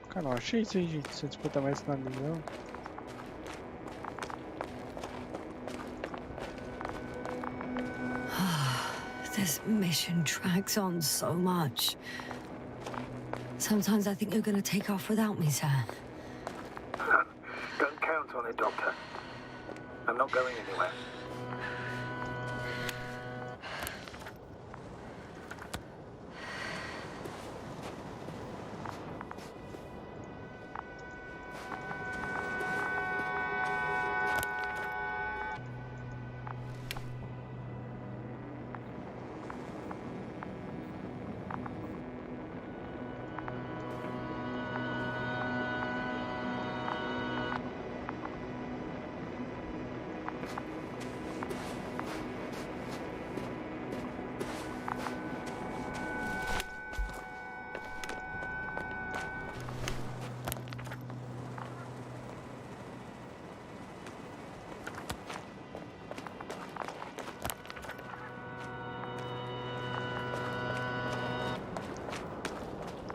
Cara, não achei isso aí, gente. 150 metros sinalizado.
This mission drags on so much. Sometimes I think you're gonna take off without me, sir.
don't count on it, Doctor. I'm not going anywhere.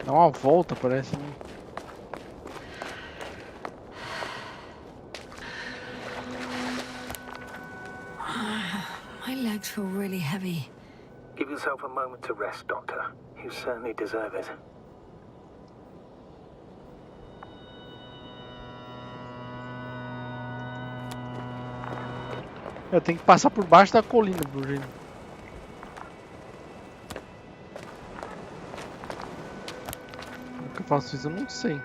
Dá uma volta, parece, né?
My legs feel really heavy.
Give yourself a moment to rest, Doctor. You certainly deserve it.
Eu tenho que passar por baixo da colina, por jeito. Como que eu faço isso? Eu não sei.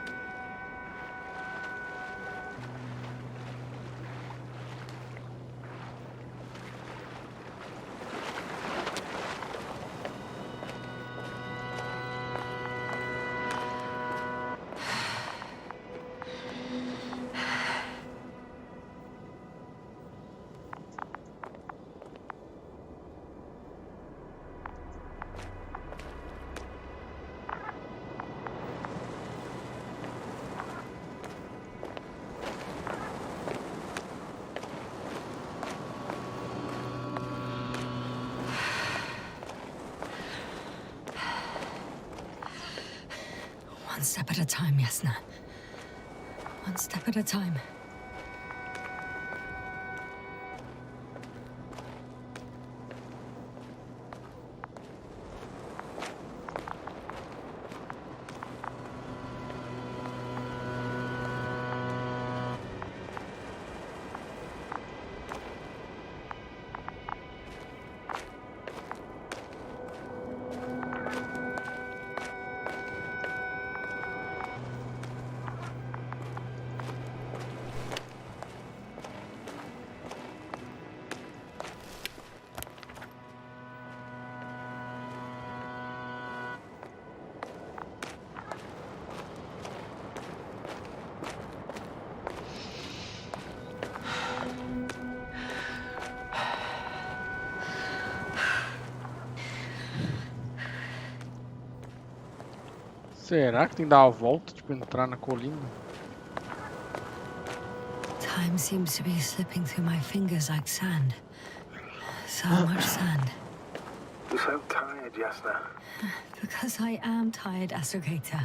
One step at a time, Yasna. One step at a time.
Será que tem que dar uma volta, tipo, entrar na colina?
Time seems to be slipping through my fingers like sand. So much sand.
You sound tired, Yasna.
Because I am tired, Astrogator.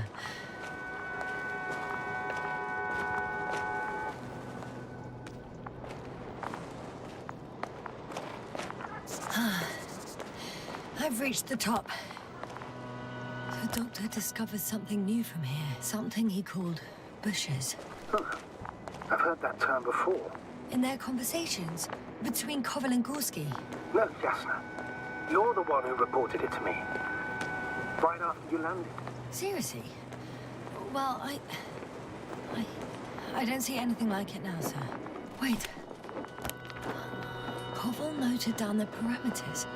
I've reached the top. The doctor discovered something new from here. Something he called bushes.
Huh. I've heard that term before.
In their conversations between Koval and Gorski.
No, Yasna. You're the one who reported it to me. Right after you landed.
Seriously? Well, I don't see anything like it now, sir. Wait. Koval noted down the parameters.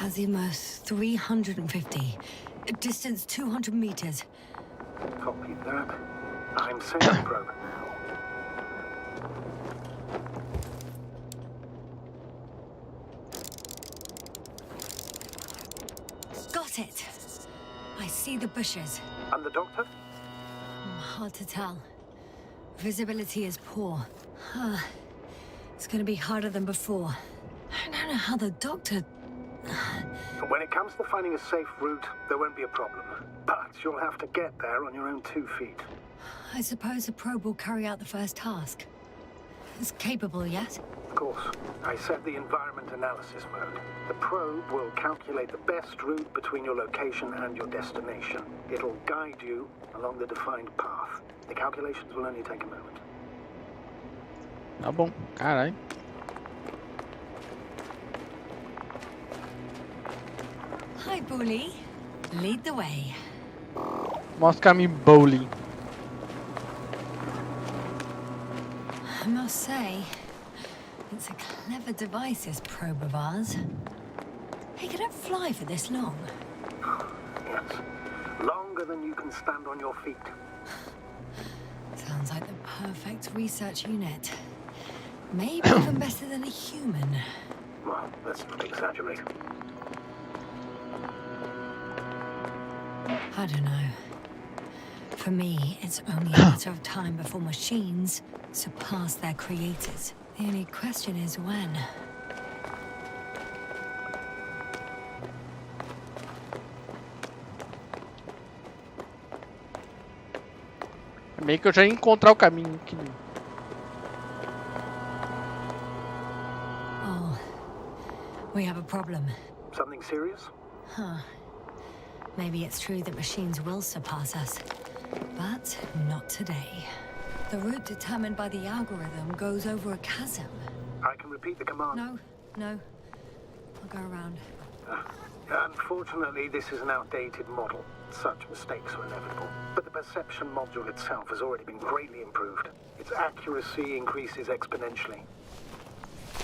Azimuth 350. Distance 200 meters.
Copy that. I'm sending probe now.
Got it. I see the bushes.
And the doctor?
Hard to tell. Visibility is poor. It's gonna be harder than before. I don't know how the doctor...
When it comes to finding a safe route, there won't be a problem. But you'll have to get there on your own 2 feet.
I suppose the probe will carry out the first task. It's capable yet?
Of course. I set the environment analysis mode. The probe will calculate the best route between your location and your destination. It'll guide you along the defined path. The calculations will only take a moment.
Tá bom, caralho.
Hi, Bully. Lead the way.
Mostra o caminho bowling.
I must say, it's a clever device, this probe of ours. Hey, can it fly for this long?
Yes. Longer than you can stand on your feet.
Sounds like the perfect research unit. Maybe even better than a human.
Well, let's not exaggerate.
I don't know. For me, it's only a matter of time before machines surpass their creators. The only question is when.
É meio que eu já ia encontrar o caminho aqui.
Oh, we have a problem.
Something serious?
Huh. Maybe it's true that machines will surpass us, but not today. The route determined by the algorithm goes over a chasm.
I can repeat the command.
No. I'll go around.
Unfortunately, this is an outdated model. Such mistakes are inevitable. But the perception module itself has already been greatly improved. Its accuracy increases exponentially.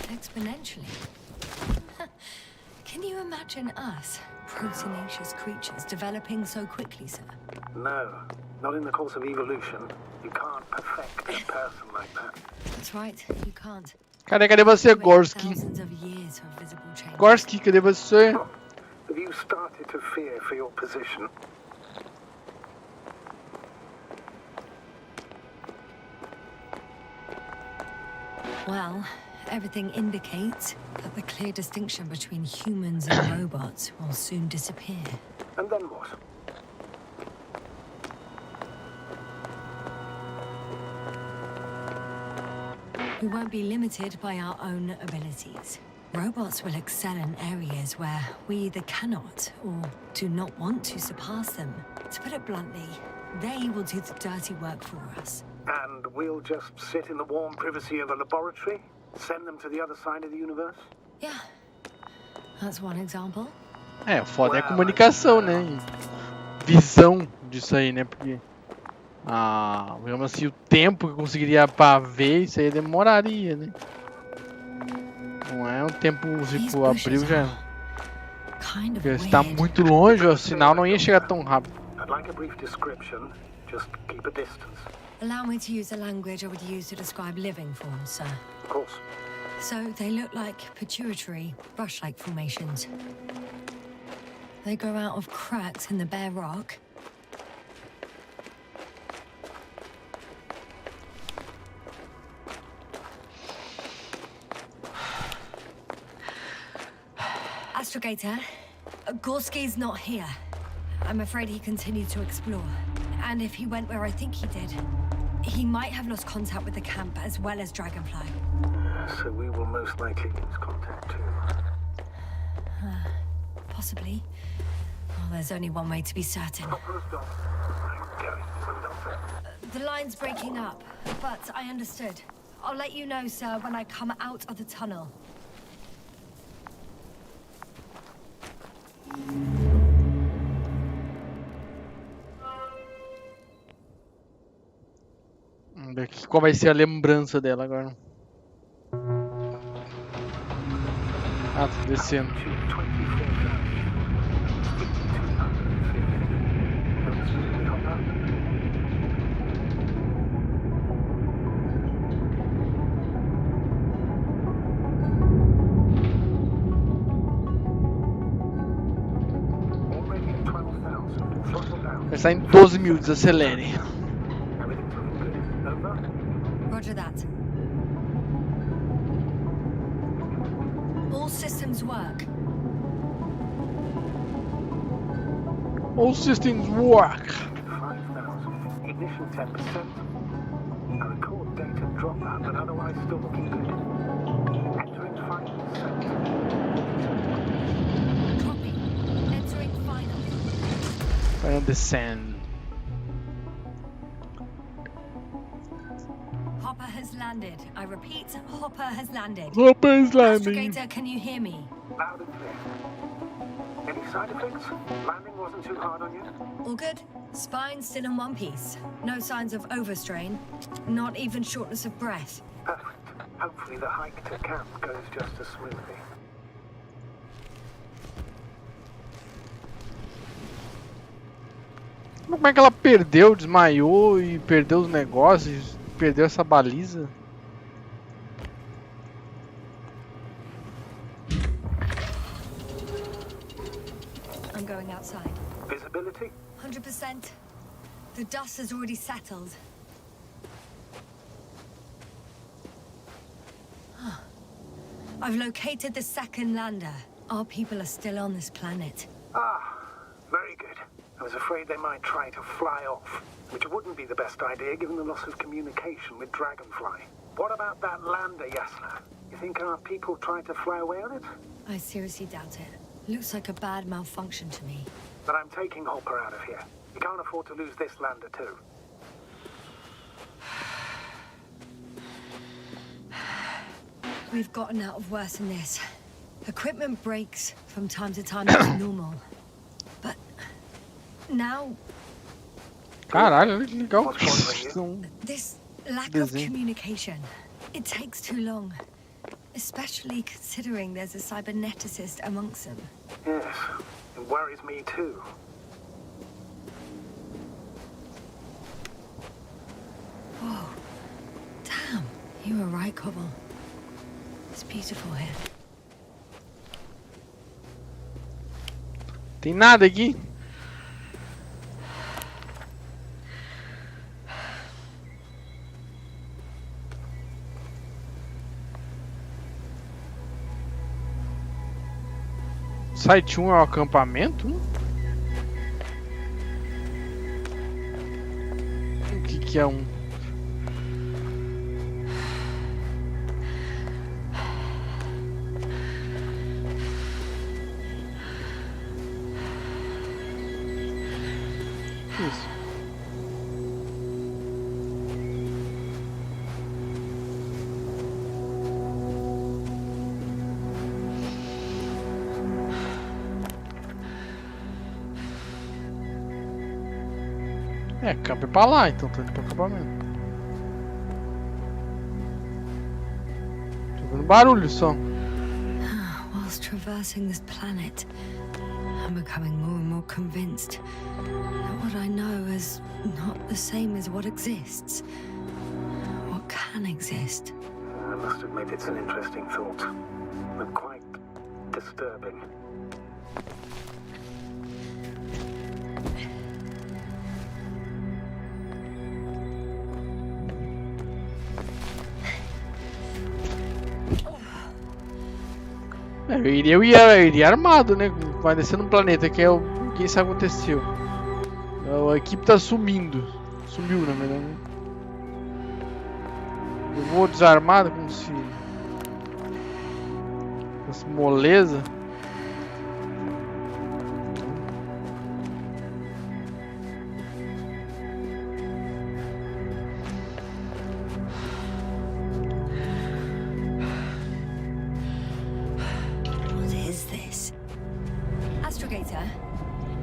Exponentially? Can you imagine us, proteinaceous creatures, developing so quickly, sir?
No, not in the course of evolution. You can't perfect a person like that.
That's right, you can't.
Cadê você, Gorski?
Thousands of years of visible change.
Gorski, cadê você?
Have you started to fear for your position?
Well, everything indicates that the clear distinction between humans and robots will soon disappear.
And then what?
We won't be limited by our own abilities. Robots will excel in areas where we either cannot or do not want to surpass them. To put it bluntly, they will do the dirty work for us.
And we'll just sit in the warm privacy of a laboratory? Send them to the other side of the universe?
Yeah, that's one example.
É, o foda é a comunicação, né? Visão disso aí, né? Porque, digamos assim, o tempo que eu conseguiria pra ver isso aí demoraria, né? Não é um tempo, tipo, abril já. Porque se tá muito longe, o sinal não ia chegar tão rápido.
I'd like a brief description. Just keep a distance.
Allow me to use the language I would use to describe living forms, sir.
Of course.
So they look like pituitary, brush-like formations. They grow out of cracks in the bare rock. Astrogator, Gorski's not here. I'm afraid he continued to explore. And if he went where I think he did, he might have lost contact with the camp as well as Dragonfly.
So we will most likely lose contact too.
Possibly. Well, there's only one way to be certain. The line's breaking up, but I understood. I'll let you know, sir, when I come out of the tunnel.
Vamos ver aqui qual vai ser a lembrança dela agora. Ah, tô descendo. Vai estar em 12 mil, desacelere.
Roger that. All systems work.
All systems work.
5,000. Ignition 10%. I record data dropout, but otherwise still looking good. Entering 5%.
Copy. Entering final.
Final descend.
Hopper has landed. I repeat, Hopper has landed.
Hopper is landing.
Astrogator, can you hear me?
Loud and clear. Any side effects? Landing wasn't too hard on you?
All good. Spine still in one piece. No signs of overstrain. Not even shortness of breath.
Perfect. Hopefully the hike to camp goes just as smoothly.
Como é que ela perdeu, desmaiou e perdeu os negócios, perdeu essa baliza?
I'm going outside.
Visibility?
100%. The dust has already settled. I've located the second lander. Our people are still on this planet.
Ah, very good. I was afraid they might try to fly off, which wouldn't be the best idea given the loss of communication with Dragonfly. What about that lander, Yasna? You think our people tried to fly away on it?
I seriously doubt it. Looks like a bad malfunction to me.
But I'm taking Hopper out of here. We can't afford to lose this lander too.
We've gotten out of worse than this. Equipment breaks from time to time, it's normal. But now,
Caralho, que legal.
this lack of communication, it takes too long. Especially considering there's a cyberneticist amongst them.
Yes, it worries me too.
Whoa. Damn, you were right, Cobble. It's beautiful here.
Tem nada aqui? Site 1 é o acampamento? O que é um? Isso. É, campo é pra lá, então tô indo pro acampamento. Tô vendo barulho só.
Whilst traversing this planet, I'm becoming more and more convinced that what I know is not the same as what exists. What can exist.
I must admit it's an interesting thought, but quite disturbing.
Eu iria armado, né? Vai descer num planeta que é o que isso aconteceu. A equipe tá sumindo. Sumiu, na verdade. Eu vou desarmado como se... fosse moleza.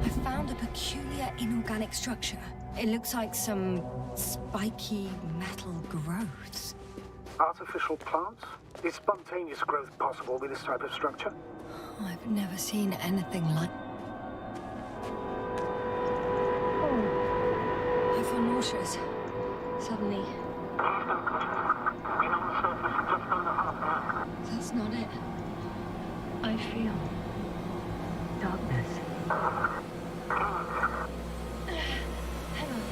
I found a peculiar inorganic structure. It looks like some spiky metal growths.
Artificial plants? Is spontaneous growth possible with this type of structure?
I've never seen anything like... I feel nauseous. Suddenly. That's not it. I feel... darkness. Hang on.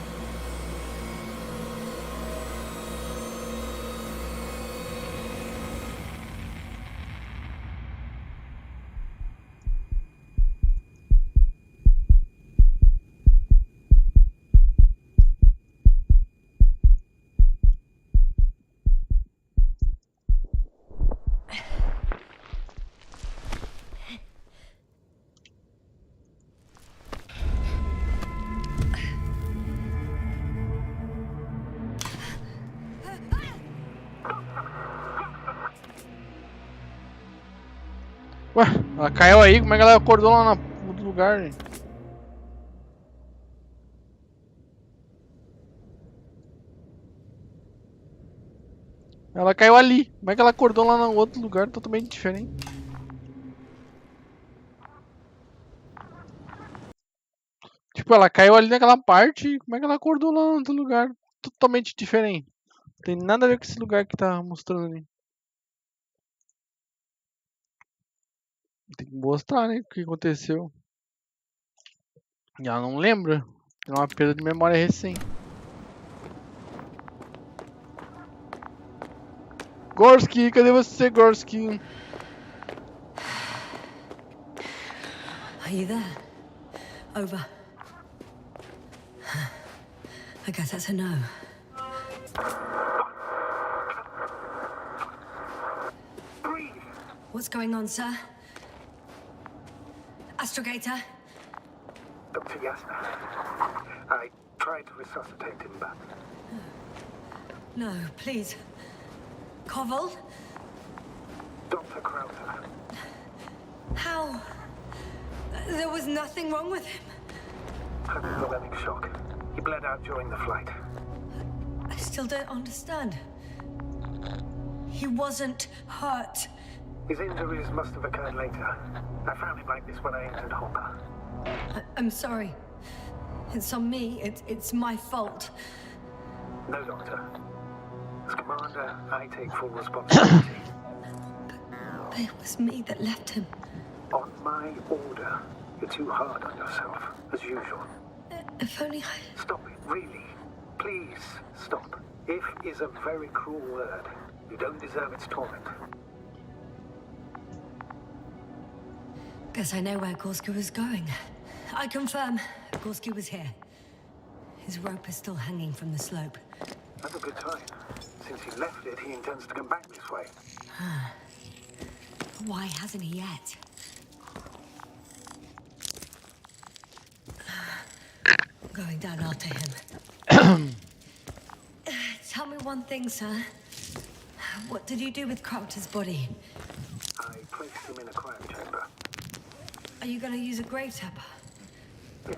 Ué, ela caiu aí, como é que ela acordou lá no outro lugar, gente? Ela caiu ali, como é que ela acordou lá no outro lugar totalmente diferente? Tipo, ela caiu ali naquela parte, como é que ela acordou lá no outro lugar totalmente diferente? Não tem nada a ver com esse lugar que tá mostrando ali. Tem que mostrar, né, o que aconteceu. E ela não lembra. É uma perda de memória recente. Gorski, cadê você, Gorski?
Are you there? Over. I guess that's a no. What's going on, sir? Astrogator?
Dr. Yasna. I tried to resuscitate him, but...
No, please. Koval?
Dr. Krauser.
How? There was nothing wrong with him.
Hypothalamic shock. He bled out during the flight.
I still don't understand. He wasn't hurt.
His injuries must have occurred later. I found him like this when I entered Hopper.
I'm sorry. It's on me. It's my fault.
No, Doctor. As Commander, I take full responsibility.
But it was me that left him.
On my order. You're too hard on yourself, as usual.
If only I...
Stop it, really. Please, stop. If is a very cruel word. You don't deserve its torment.
Guess I know where Gorski was going. I confirm, Gorski was here. His rope is still hanging from the slope.
That's a good sign. Since he left it, he intends to come back this way.
Why hasn't he yet? Going down after him. Tell me one thing, sir. What did you do with Crofter's body?
I placed him in a quiet chamber.
Are you going to use a grave tapper?
Yes.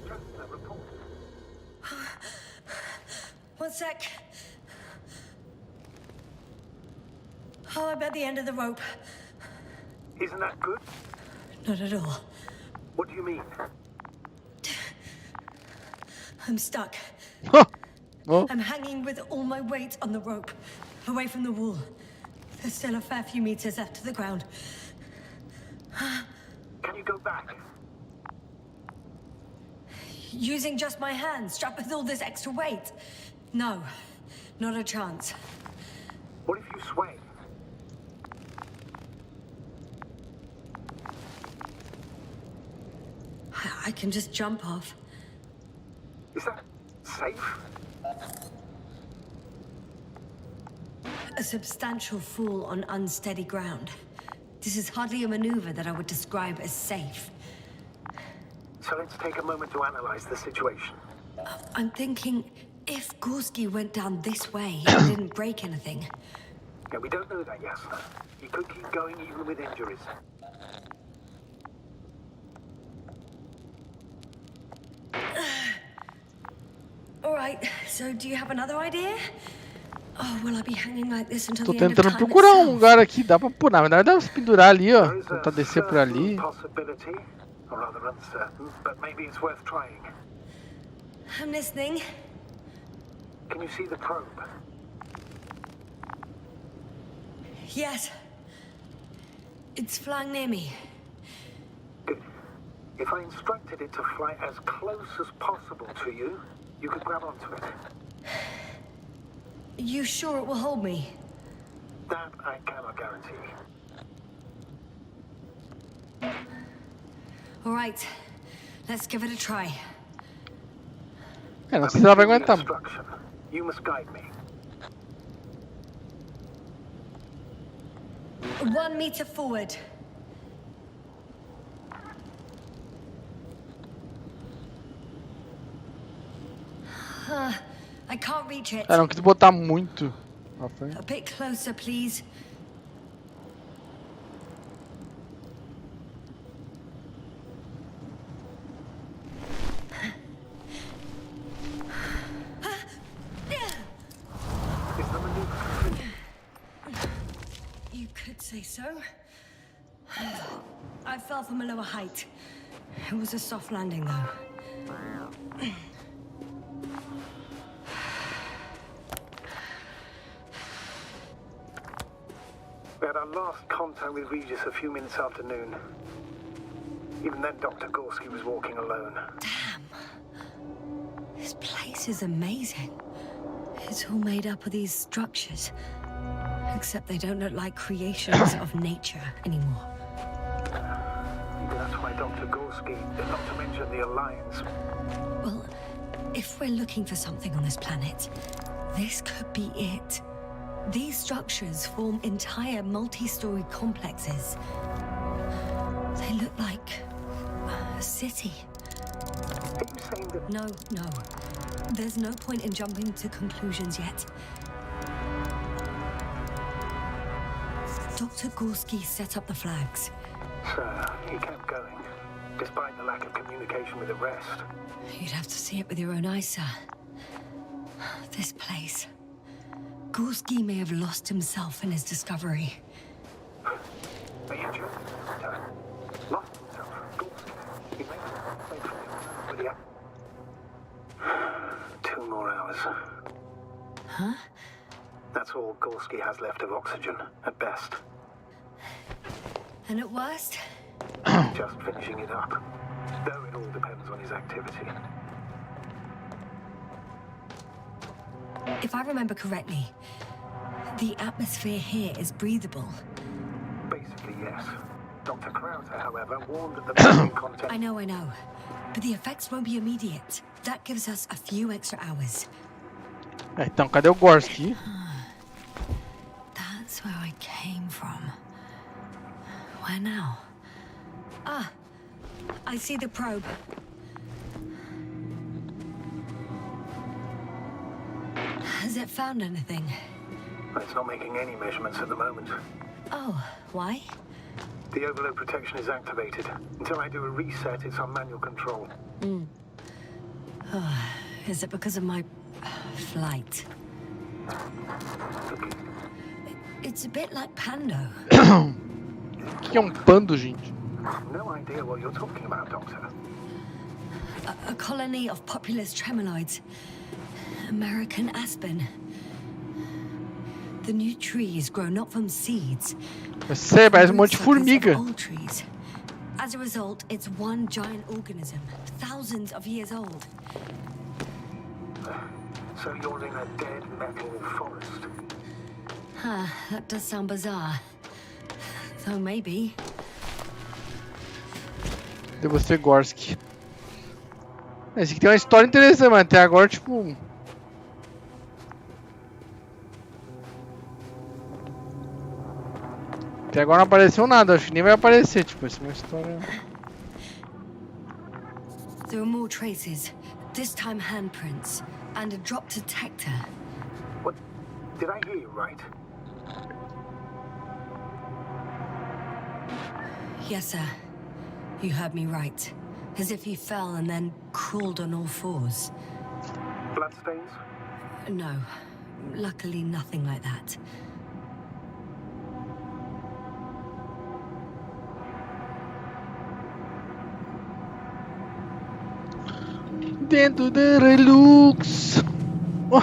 Just a report.
One sec. Oh, I'm at the end of the rope.
Isn't that good?
Not at all.
What do you mean?
I'm stuck.
Oh,
I'm hanging with all my weight on the rope, away from the wall. There's still a fair few meters left to the ground.
Can you go back?
Using just my hands, strapped with all this extra weight? No, not a chance.
What if you sway?
I can just jump off.
Is that safe?
A substantial fall on unsteady ground. This is hardly a maneuver that I would describe as safe.
So let's take a moment to analyze the situation.
I'm thinking, if Gorski went down this way and didn't break anything.
Yeah, we don't know that yet. He could keep going even with injuries.
All right, so do you have another idea? Oh, will I be hanging like this until
tô
the end of
tentando
time
procurar um
itself?
lugar aqui, dá pra pular, mas dá pra se pendurar ali, ó.
There is
Tentar
a
descer por ali.
certain possibility, or rather uncertain, but maybe it's worth trying.
I'm listening.
Can you see the probe?
Yes. It's flying near me.
Good. If I instructed it to fly as close as possible to you, you could grab onto it.
You sure it will hold me?
That I cannot guarantee.
All right, let's give it a try.
Não sei se ela vai aguentar.
Instruction. You must guide me.
1 meter forward. I can't reach it.
Não quis botar muito na frente.
A bit closer, please. You could say so. I fell from a lower height. It was a soft landing, though.
We had our last contact with Regis a few minutes after noon. Even then, Dr. Gorski was walking alone.
Damn. This place is amazing. It's all made up of these structures. Except they don't look like creations of nature anymore.
Maybe that's why Dr. Gorski, not to mention the Alliance.
Well, if we're looking for something on this planet, this could be it. These structures form entire multi-story complexes. They look like a city.
Are you saying that...
No. There's no point in jumping to conclusions yet. Dr. Gorski set up the flags.
So, he kept going, despite the lack of communication with the rest.
You'd have to see it with your own eyes, sir. This place. Gorski may have lost himself in his discovery.
Are you joking? Lost himself. Gorski. He made it. But yeah. 2 more hours.
Huh?
That's all Gorski has left of oxygen, at best.
And at worst?
Just finishing it up. Though it all depends on his activity.
If I remember correctly, the atmosphere here is breathable.
Basically, yes. Dr. Krauser, however, warned that the vaccine content...
I know. But the effects won't be immediate. That gives us a few extra hours.
Então, cadê o Gorski?
That's where I came from. Where now? Ah, I see the probe. Has it found anything?
It's not making any measurements at the moment.
Oh, why?
The overload protection is activated. Until I do a reset, it's on manual control.
Is it because of my flight? It's a bit like Pando.
O que é pando, gente?
No idea what you're talking about, Doctor.
A colony of populous tremoloids. American aspen. The new trees grow not from seeds.
Eu sei, parece monte de formiga.
Old trees. As a result, it's one giant organism, thousands of years old.
So you're in a dead metal forest.
Huh, that does sound bizarre. Though maybe.
Devo ser Gorski. Esse aqui tem uma história interessante, mas até agora, tipo... Até agora não apareceu nada, acho que nem vai aparecer, tipo, essa é uma história...
There are more traces, this time handprints, and a drop detector.
What? Did I hear you right?
Yes, sir. You heard me right. As if he fell and then crawled on all fours.
Bloodstains?
No. Luckily, nothing like that.
Dentro do Relux. Oh,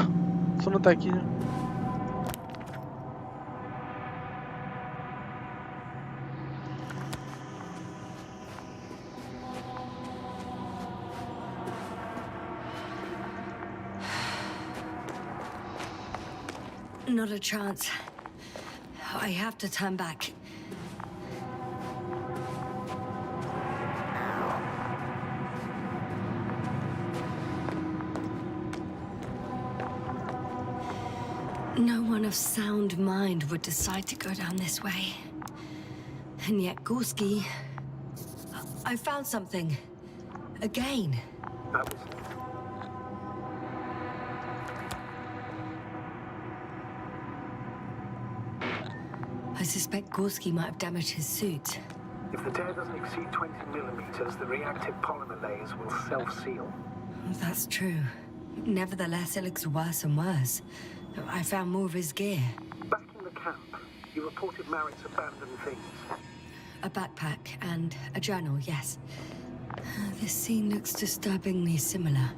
só não tá aqui, né?
Not a chance. I have to turn back. No one of sound mind would decide to go down this way. And yet Gorski... I found something. Again.
That was...
I suspect Gorski might have damaged his suit.
If the tear doesn't exceed 20 millimeters, the reactive polymer layers will self-seal.
That's true. Nevertheless, it looks worse and worse. I found more of his gear.
Back in the camp, you reported Merritt's abandoned things.
A backpack and a journal, yes. This scene looks disturbingly similar.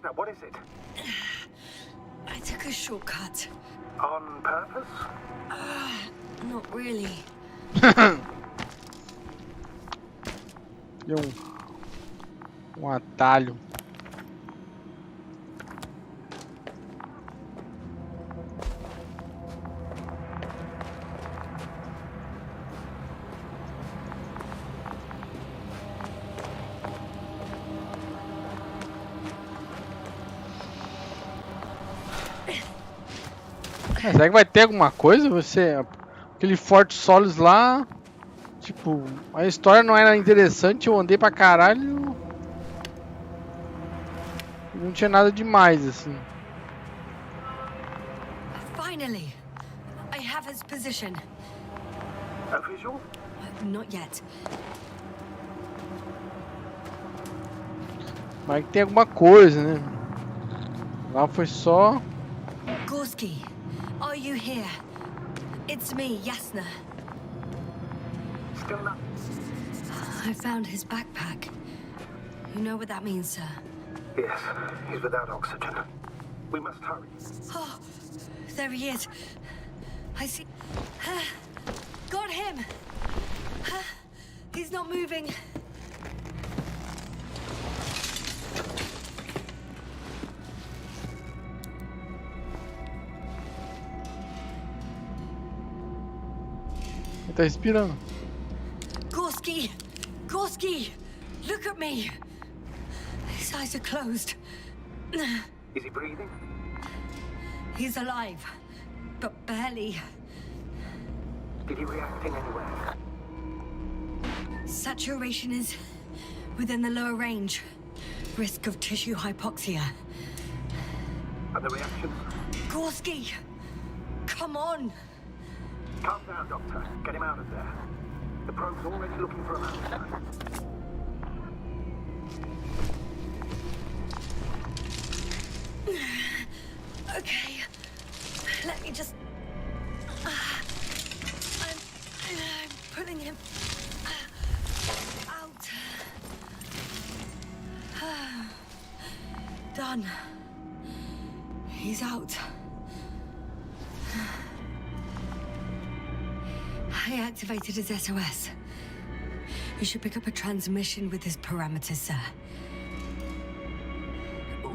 Now, what is it?
I took a shortcut.
On purpose?
Not really.
Deu atalho. Será que vai ter alguma coisa? Você, aquele Forte Solis lá, tipo, a história não era interessante, eu andei pra caralho, não tinha nada demais assim.
Finally, I have his position.
A visual?
Not yet.
Mas que tem alguma coisa, né? Lá foi só.
Gorski. Are you here? It's me, Yasna.
Still not.
I found his backpack. You know what that means, sir?
Yes, he's without oxygen. We must hurry.
Oh, there he is. I see. Got him. He's not moving.
Ele tá respirando.
Gorski! Gorski! Look at me! His eyes are closed.
Is he breathing?
He's alive, but barely.
Did he react in any way?
Saturation is within the lower range. Risk of tissue hypoxia.
And the reactions?
Gorski! Come on!
Calm down, Doctor. Get him out of there. The probe's already looking for a mountain.
Okay. Let me just... I'm pulling him out. Done. He's out. I activated his SOS. You should pick up a transmission with his parameters, sir.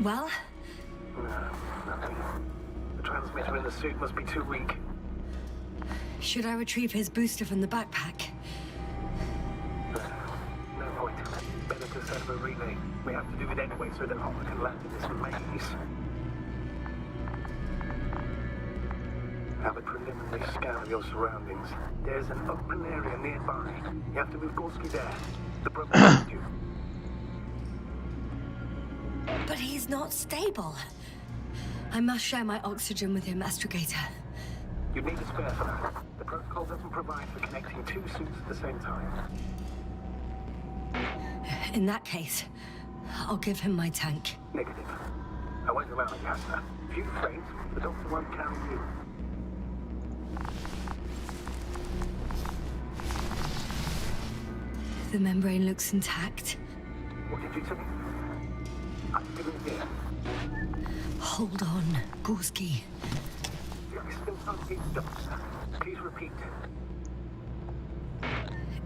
Well?
No, nothing. The transmitter in the suit must be too weak.
Should I retrieve his booster from the backpack?
No point. Better to set up a relay. We have to do it anyway so that Hopper can land in this maze. Have a preliminary scan of your surroundings. There's an open area nearby. You have to move Gorski there. The probe needs you.
But he's not stable. I must share my oxygen with him, Astrogator.
You need a spare for that. The protocol doesn't provide for connecting two suits at the same time.
In that case, I'll give him my tank.
Negative. I won't allow you, Asta. If you faint, the doctor won't carry you.
The membrane looks intact.
What did you say? I didn't hear.
Hold on, Gorski.
I still can't hear, Doctor. Please repeat.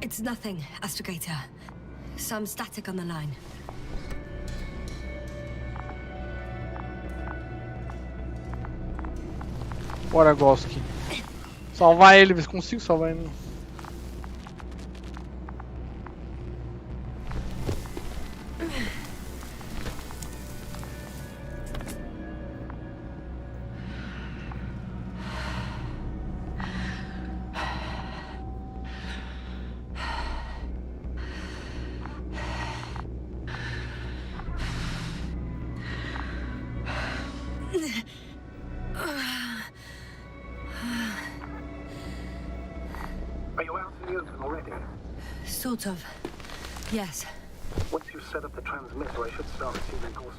It's nothing, Astrogator. Some static on the line.
Bora, Gorski. Salvar ele, ver se consigo salvar ele.
Are you out in the open already?
Sort of. Yes.
Once you set up the transmitter, I should start receiving calls.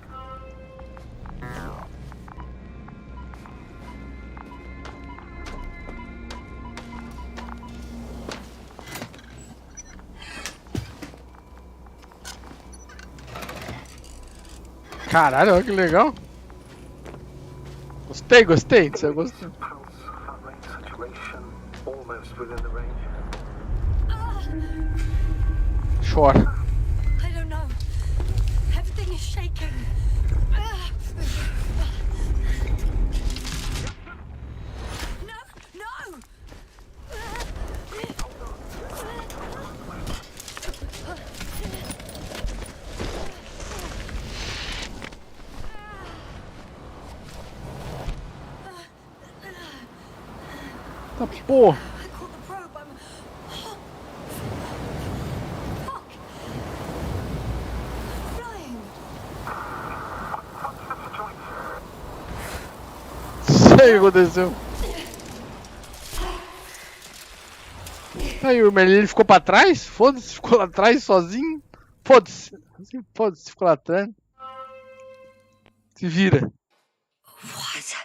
Caralho, olha que legal. Gostei, gostei. Você gostou?
Pulse, heart rate, saturation, almost within the range.
Chora.
I don't know. Everything is shaking. No, no!
Tá porra.
I caught the probe. I'm... Fuck! Flying!
Não sei o que aconteceu. Aí o Merlin ele ficou pra trás? Foda-se, ficou lá atrás sozinho. Foda-se. Assim, foda-se, ficou lá atrás. Se vira.
What?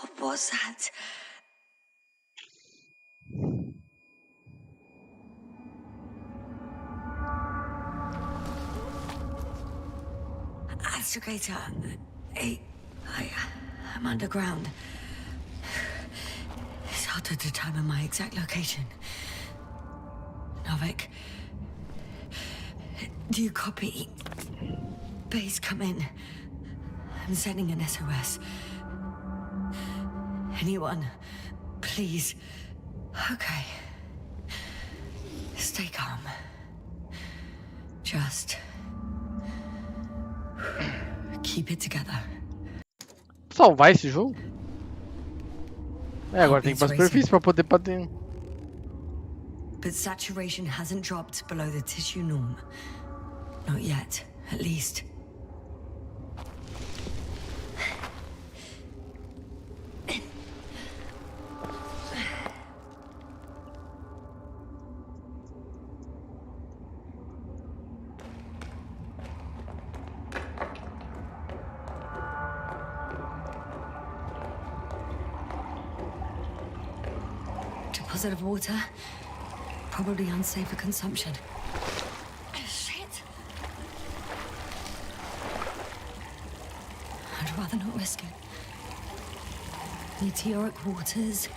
What was that? Astrogator, I'm underground. It's hard to determine my exact location. Novik, do you copy? Base, come in. I'm sending an SOS. Anyone, please. Okay. Stay calm. Just keep it together.
Salvar esse jogo? É, agora tem que ir pra superfície pra poder bater.
But saturation hasn't dropped below the tissue norm. Not yet, at least. Deposit of water. Probably unsafe for consumption. Shit. I'd rather not risk it. Meteoric waters.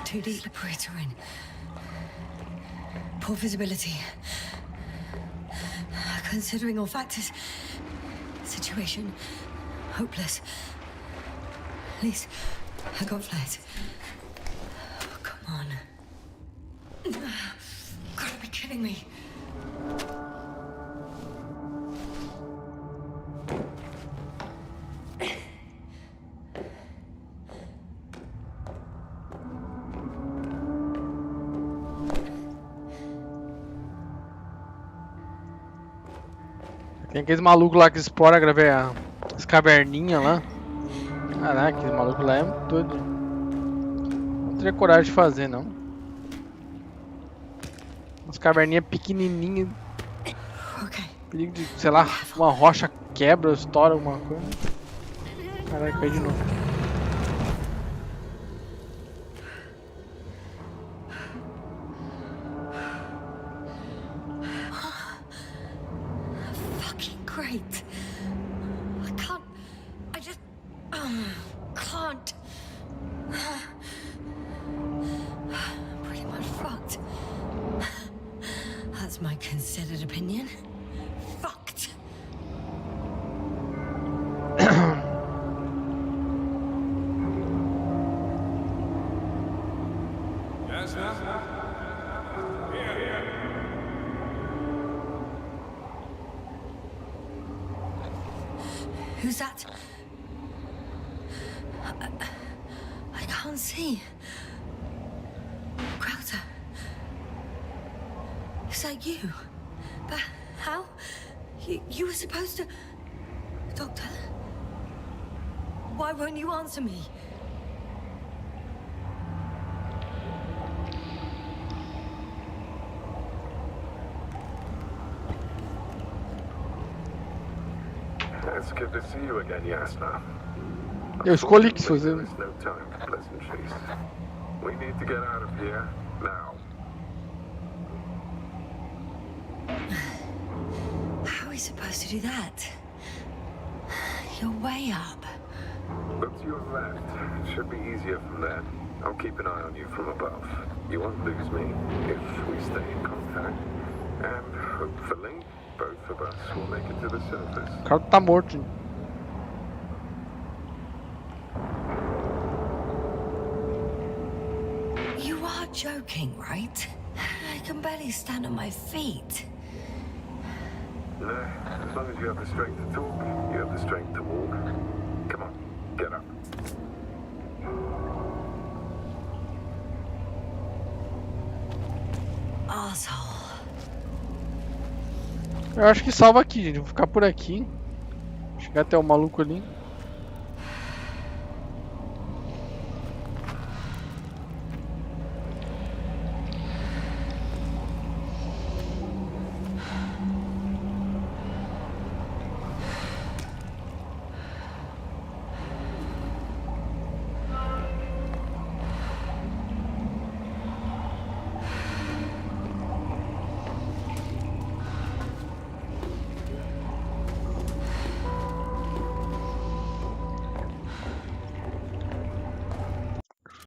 Too deep. Slippery terrain. Poor visibility. Considering all factors. Situation. Hopeless. At least I got flares. Oh, come on. Gotta be kidding me.
Tem aqueles malucos lá que explora, gravei as caverninhas lá. Caraca, aquele maluco lá é muito doido. Não teria coragem de fazer, não. Umas caverninhas pequenininhas. Perigo de, sei lá, uma rocha quebra, estoura alguma coisa. Caraca, cai de novo.
Great. I can't. I just can't. I'm pretty much fucked. That's my considered opinion. Fucked.
Yes, ma'am. Here.
Who's that? I can't see. Crowther. Is that you? But how? You were supposed to... Doctor? Why won't you answer me?
It's good to see you again, Yasna.
Eu escolhi que fazer.
There's no time for pleasantries. We need to get out of here now.
How are we supposed to do that? You're way up.
Look to your left. It should be easier from there. I'll keep an eye on you from above. You won't lose me if we stay in contact. And hopefully, both of us will make it to the surface.
O cara tá morto.
You are joking, right? I can barely stand on my feet.
As long as you have the strength to talk, you have the strength to walk. Come on, get up.
Asshole.
Eu acho que salva aqui, gente. Vou ficar por aqui. Chegar até o maluco ali.